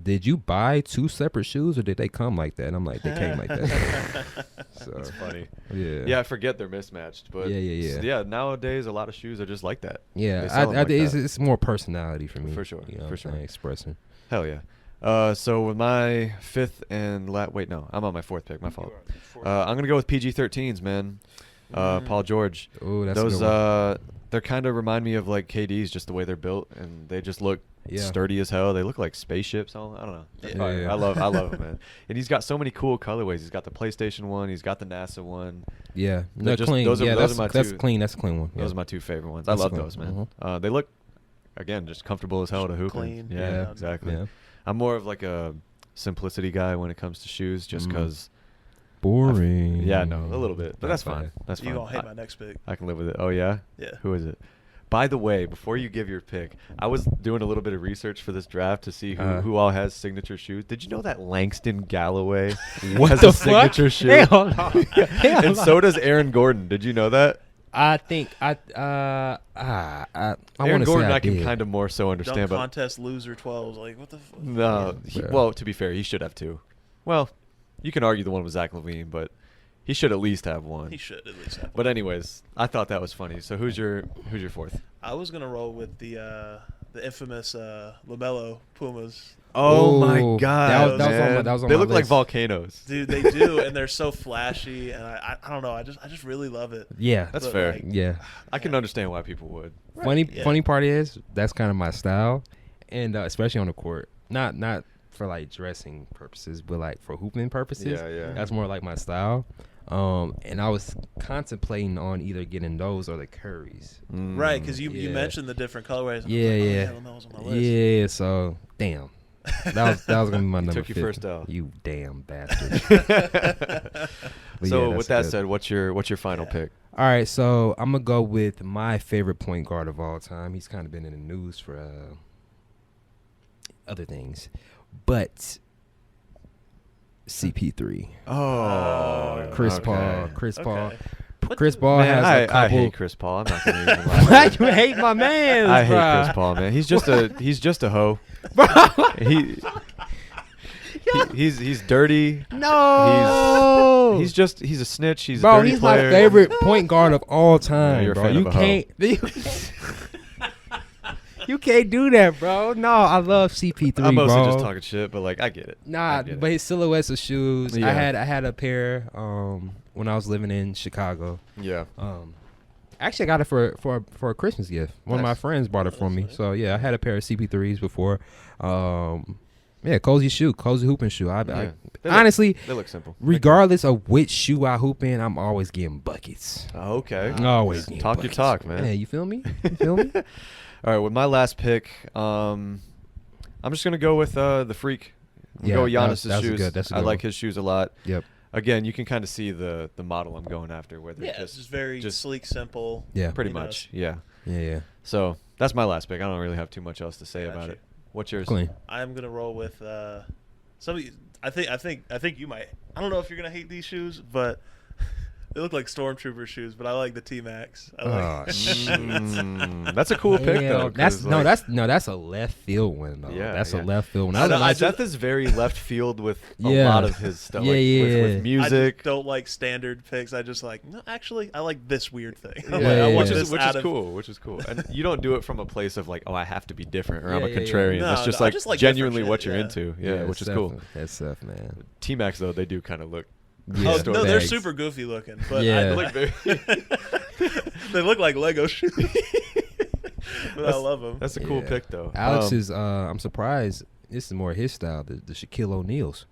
did you buy 2 separate shoes or did they come like that? And I'm like, they came like that. So That's funny. yeah. Yeah, I forget they're mismatched, but Yeah. nowadays a lot of shoes are just like that. Yeah, They sell 'em like that. it's more personality for me. For sure, You know for what I'm sure. saying? Expressing. Hell yeah. So with my fifth and wait, no, I'm on my fourth pick. My fault. I'm gonna go with PG-13s, man. Paul George. Oh, that's Those a good one. they're kind of remind me of like KD's, just the way they're built, and they just look Yeah. sturdy as hell. They look like spaceships. I don't know. They're Yeah. fire. Yeah. I love them, man. And he's got so many cool colorways. He's got the PlayStation one. He's got the NASA one. Yeah, They're just- clean. those are- yeah, those that's are my that's two- clean. That's a clean one. Those Yeah. are my two favorite ones. That's I love cool. those, man. Mhm. They look, again, just comfortable as hell to hoop in. Clean. Yeah, Yeah. exactly. Yeah. I'm more of like a simplicity guy when it comes to shoes, just Mm. because. Boring. Yeah, no, a little bit, but that's fine. fine. That's fine. You gonna hate my next pick? I can live with it. Oh yeah. Yeah. Who is it? By the way, before you give your pick, I was doing a little bit of research for this draft to see who all has signature shoes. Did you know that Langston Galloway What has the a fuck? signature shoe? Hell no. Hell And no. so does Aaron Gordon. Did you know that? I think I Aaron want to Gordon, say I can did. kind of more so Dunk understand, but contest loser 12s. Like what the fuck? no. Yeah. Well, to be fair, he should have two. Well, you can argue the one with Zach LaVine, but he should at least have one. He should at least have. But one. anyways, I thought that was funny. So who's your fourth? I was gonna roll with the infamous LaMelo Pumas. Oh my Ooh, god, that was on my- man. that was on They my look like list. volcanoes. Dude, they do, and they're so flashy, and I don't know. I just really love it. Yeah, That's But, fair. like, yeah. I can understand why people would. Yeah. Funny part is that's kind of my style, and especially on the court. Not for like dressing purposes, but like for hooping purposes. Yeah. That's more like my style. And I was contemplating on either getting those or the Currys. Right, because you Yeah. mentioned the different colorways. And Yeah, I was like, yeah. LaMelo's on my list. Yeah, so damn. That was gonna be my number. took your 50. first L. You damn bastard. But So yeah, with that's that good. said, what's your final Yeah. pick? All right, so I'm gonna go with my favorite point guard of all time. He's kind of been in the news for other things, but CP3, Oh, Chris okay. Paul, Chris Paul, Okay. Chris Paul Man, has a I couple. hate Chris Paul. I'm not gonna even lie. Why you hate my man? I hate Chris Paul, man. He's just a hoe. He's dirty. No, He's a snitch. He's bro. a dirty He's player. my favorite point guard of all time, you're a bro. fan You of a hoe. can't. You can't do that, bro. No, I love CP3, I'm mostly bro. just talking shit, but like I get it. Nah, I get but it. his silhouettes of shoes. Yeah. I had a pair when I was living in Chicago. Yeah. Actually, I got it for a Christmas gift. One of my Nice. friends bought it for me. nice. So yeah, I had a pair of CP3s before. Yeah, cozy hooping shoe. Yeah. They look- Honestly, They look simple. regardless of which shoe I hoop in, I'm always getting buckets. Oh, okay. Always getting Talk your buckets. talk, man. Yeah, you feel me? You feel me? All right, with my last pick, I'm just gonna go with the freak. Yeah, Go with that Giannis's was shoes. that's a I good like one. his shoes a lot. Yep. Again, you can kind of see the model I'm going after, where they're Yeah, it's just very just sleek, simple. Yeah. pretty you know. much. Yeah. Yeah. So that's my last pick. I don't really have too much else to say Got about you. it. What's yours? Clean. I'm gonna roll with somebody. I think you might. I don't know if you're gonna hate these shoes, but they look like stormtrooper shoes. But I like the T Max. Oh, That's a cool pick Hell, though. 'cause, that's a left field one though. Yeah, That's yeah. a left field one. I know, I Seth is very left field with a Yeah. lot of his stuff. Yeah, like, yeah, with yeah. I music. just don't like standard picks. I just like no. Actually, I like this weird thing. I'm Yeah, like, I want which this is out of- cool. Which is cool. And you don't do it from a place of like, oh, I have to be different or I'm a Yeah, yeah, yeah. contrarian. No, That's just no, I like just like genuinely different what shit, you're yeah. into. Yeah, which is cool. That's Seth, man. T Max though, they do kind of look. Yeah. Oh Store no, they're bags. super goofy looking, but Yeah. I They look look very. they look like Lego shoes. But I love them. That's a cool Yeah. pick though. Alex is. I'm surprised. This is more his style. The Shaquille O'Neal's.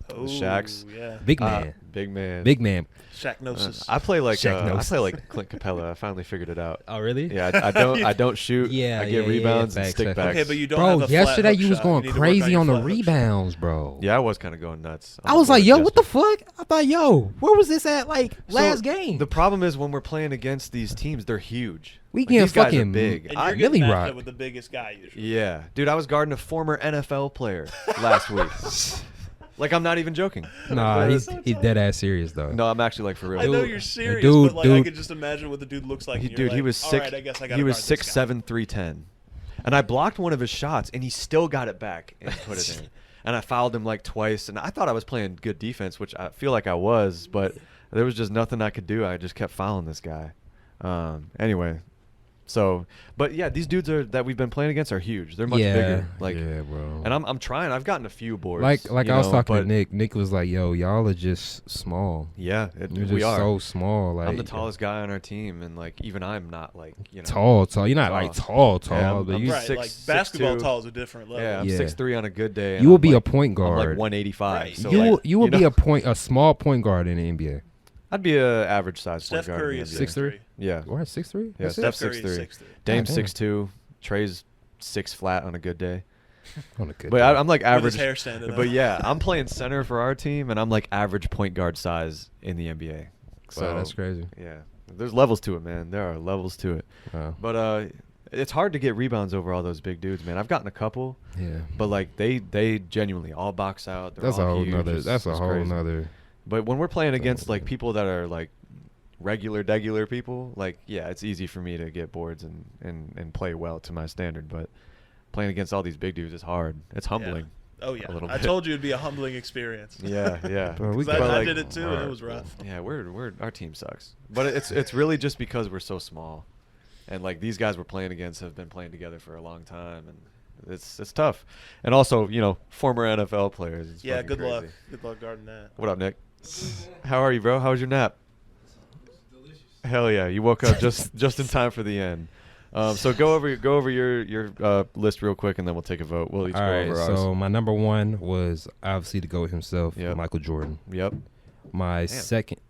Shaqs. Yeah. Big man. Big man. Big man. Shaqnosis. I play like Shaq I play like Clint Capella. I finally figured it out. Oh really? Yeah, I don't shoot. Yeah, I get yeah, rebounds yeah, and facts, stick facts. backs. Okay, but you don't Bro, have a flat yesterday hook you was shot. going You need to work on crazy your on the flat hook shot. rebounds, bro. Yeah, I was kind of going nuts. I was like, yo, what the fuck? I thought, yo, where was this at? Like last game? The problem is when we're playing against these temes, they're huge. We Like, getting these guys are fucking big. And I you're getting really matched rock. up with the biggest guy usually. Yeah, dude, I was guarding a former NFL player last week. Like I'm not even joking. Nah, That's he's so he's tough. dead ass serious though. No, I'm actually like for real. I know Dude, you're serious, dude, but like I dude. could just imagine what the dude looks like. He, And you're dude, he like, was all six. right, I guess I gotta He was guard this guy. 6'7", 310, and I blocked one of his shots, and he still got it back and put it in. And I fouled him like twice, and I thought I was playing good defense, which I feel like I was, but there was just nothing I could do. I just kept fouling this guy. Anyway. So, but yeah, these dudes that we've been playing against are huge. They're much bigger. Like, yeah, bro. and I'm trying. I've gotten a few boards. Like you I was know, talking to but Nick. Nick was like, "Yo, y'all are just small. Yeah, You're just we are. so small. Like I'm the tallest guy on our team, and like even I'm not like tall. You're not like tall, Yeah, but I'm you Right, six- like 6'2". basketball tall is a different level. Yeah, I'm Yeah. 6'3" on a good day. and you will I'm be a like- point I'm guard. like 185. Right. So you like, will you will know, be a small point guard in the NBA. I'd be a average size Steph point guard. Curry in is the NBA. 6'3". Yeah, What 6'3"? yeah. Steph Steph's Curry is 6'3". 6'3". Dame's Damn. 6'2". Trey's 6 flat on a good day. On a good But day. I'm like With average. his hair standing up. But yeah, I'm playing center for our team, and I'm like average point guard size in the NBA. So wow, that's crazy. yeah, there's levels to it, man. There are levels to it. Wow. But it's hard to get rebounds over all those big dudes, man. I've gotten a couple, Yeah. but like they genuinely all box out. They're That's a all whole huge. nother. It's- That's a it's whole crazy. nother. But when we're playing That's against like nother. people that are like regular people, like yeah, it's easy for me to get boards and play well to my standard. But playing against all these big dudes is hard. It's humbling. Oh yeah, a little I bit. told you it'd be a humbling experience. Yeah, yeah. Bro, we 'Cause I, got, I like, did it too, and it Right. was rough. Yeah, we're our team sucks. But it's really just because we're so small, and like these guys we're playing against have been playing together for a long time, and it's tough. And also, former NFL players. It's Yeah, fucking good crazy. luck. Good luck guarding that. What up, Nick? How are you, bro? How was your nap? Hell yeah, you woke up just in time for the end. So go over your list real quick, and then we'll take a vote. We'll each All go right. over So ours. my number one was obviously the GOAT himself, Yep. Michael Jordan. Yep. My Damn. second,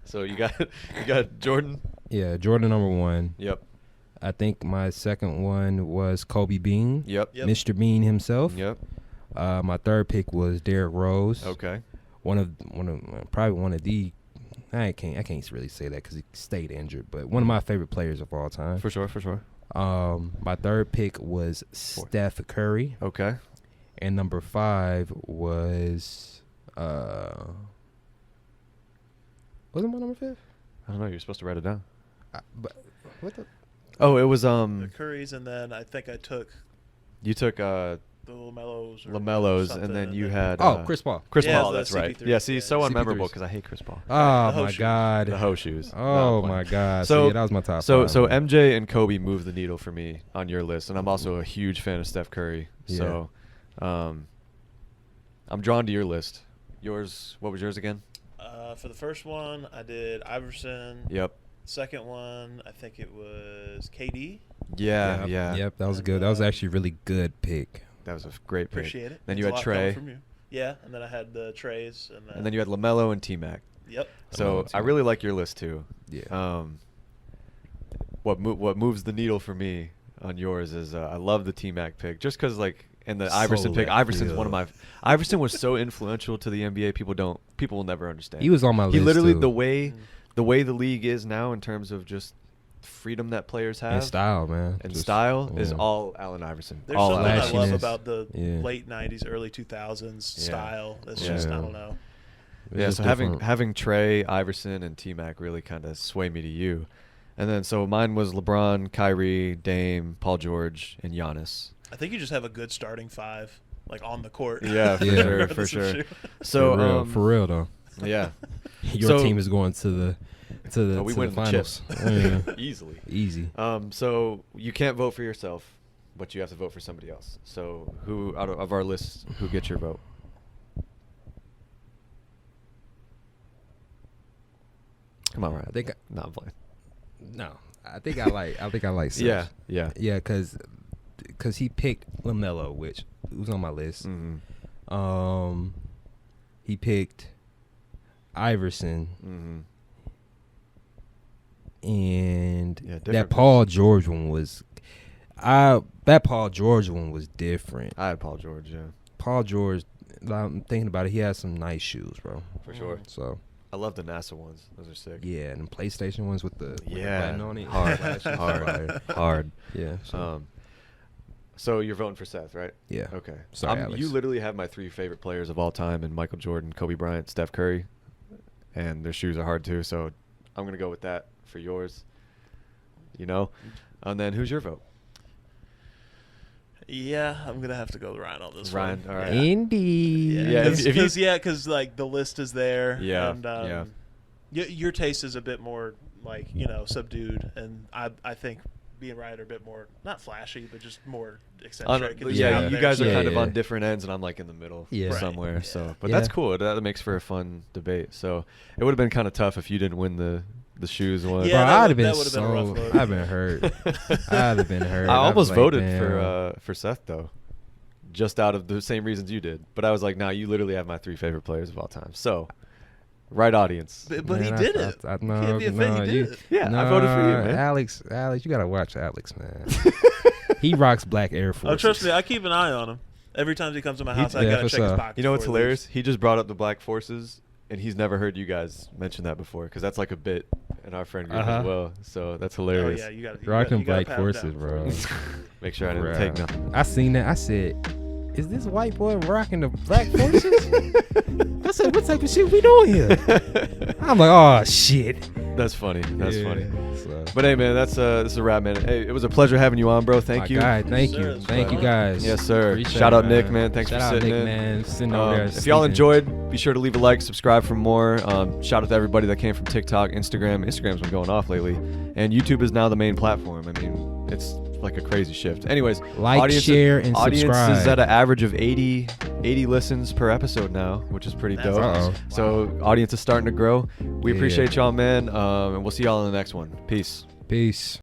So you got Jordan. yeah, Jordan number one. Yep. I think my second one was Kobe Bean, Yep. Yep. Mr. Bean himself. Yep. My third pick was Derrick Rose. Okay. Probably one of the. I can't really say that because he stayed injured, but one of my favorite players of all time. For sure. My third pick was Steph Curry, Okay. and number 5 was wasn't my number 5? I don't know. You're supposed to write it down. But what the? Oh, it was The Currys, and then I think I took you took the LaMelos. Or Lamellos, something, and then you had Chris Paul. Chris Yeah, Paul. the That's right. CP3s, Yeah. See, yeah. so CP3s. unmemorable because I hate Chris Paul. Oh the hoe my shoes. God. The hoe shoes. No, Oh I'm my playing. God. So- Yeah, that was my top. So 5, so man. MJ and Kobe moved the needle for me on your list, and I'm also a huge fan of Steph Curry. So, I'm drawn to your list. Yours. What was yours again? For the first one, I did Iverson. Yep. Second one, I think it was KD. Yeah. Yep, Yeah. Yep, that was And, good. That was actually a really good pick. That was a great pick. Appreciate it. Then Means you a had lot coming Trey, from you. Yeah, and then I had the Treys, and then you had LaMelo and T Mac. Yep. So LaMelo, I really like your list too. Yeah. What moves the needle for me on yours is I love the T Mac pick just because and the So Iverson pick. left Iverson's one of field. my. Iverson was so influential to the NBA. People will never understand. He was on my list. He literally too. the way the league is now in terms of just freedom that players have and style, man. and Just- style is yeah. all Allen Iverson. There's all something I Allen love Flashiness. about the Yeah. late '90s, early 2000s Yeah. style. It's Yeah. just I don't know. It was Yeah, just so different. having Trey, Iverson, and T Mac really kind of sway me to you, and then so mine was LeBron, Kyrie, Dame, Paul George, and Giannis. I think you just have a good starting 5, like on the court. Yeah, for Yeah. sure, for Regardless of sure. shoe. So for real though. yeah, Your So- team is going to the Oh, we to win the the finals. chips. Yeah. easily. Easy. So you can't vote for yourself, but you have to vote for somebody else. So who out of our list, who gets your vote? Come on, Ryan. I think No, I'm playing. no. I think I like Sims. Yeah, yeah. Yeah, because he picked LaMelo, which was on my list. Mm-hmm. He picked Iverson, Mm-hmm. and Yeah, that different Paul George one was. That Paul George one was different. I had Paul George. Yeah, Paul George, I'm thinking about it. He has some nice shoes, bro. for sure. So I love the NASA ones. Those are sick. yeah, and the PlayStation ones with the Yeah, button on it. hard, That shit's hard, fire. hard. Yeah. So. So you're voting for Seth, right? Yeah. Okay. Sorry, Alex. You literally have my 3 favorite players of all time, and Michael Jordan, Kobe Bryant, Steph Curry, and their shoes are hard too. So I'm gonna go with that for yours. You know, and then who's your vote? Yeah, I'm gonna have to go with Ryan on this Ryan, one. all right. Indeed. Yeah, Because like the list is there. Yeah, And, your taste is a bit more like subdued, and I think me and Ryan are a bit more not flashy, but just more eccentric. and just Yeah, out you there. guys are Yeah, kind of yeah. on different ends, and I'm like in the middle somewhere. Right. So, but Yeah. that's cool. That makes for a fun debate. So it would have been kind of tough if you didn't win the shoes one. Yeah, Bro, I'd have been that would've been a rough so. look. I've been hurt. I'd have been hurt. I I'd almost be like, voted damn. for Seth though, just out of the same reasons you did. But I was like, nah, you literally have my 3 favorite players of all time. So, right audience. But he Man, did it. I, You can't be offended. He did it. Yeah, I voted for you, man. Alex, you gotta watch Alex, man. He rocks black Air Force. Oh, trust me, I keep an eye on him. Every time he comes to my house, I yeah, gotta for check his sure. pockets. You know what's before he leaves. hilarious? He just brought up the Black Forces, and he's never heard you guys mention that before, because that's like a bit in our friend group as well. So that's Oh hilarious. yeah, you got Rocking black forces, bro. Make sure I didn't Bruh. take nothing. I seen that. I said, "Is this white boy rocking the black forces?" I said, "What type of shit we doing here?" I'm like, "Oh shit." That's funny. That's Yeah, funny. so. But hey, man, this is a wrap, man. Hey, it was a pleasure having you on, bro. Thank My you. guy, thank Sir, you, it's thank you fun. guys. Yes, sir. Appreciate Shout it, out Nick, man. Thanks Shout for out sitting Nick, in. man. Sitting over there. If y'all speaking. enjoyed, be sure to leave a like, subscribe for more. Shout out to everybody that came from TikTok, Instagram. Instagram's been going off lately, and YouTube is now the main platform. I mean, it's like a crazy shift. Anyways, Like, share, and audience subscribe. is at an average of 80 listens per episode now, which is pretty That's dope. awesome. So audience is starting to grow. We Yeah. appreciate y'all, man, and we'll see y'all in the next one. Peace. Peace.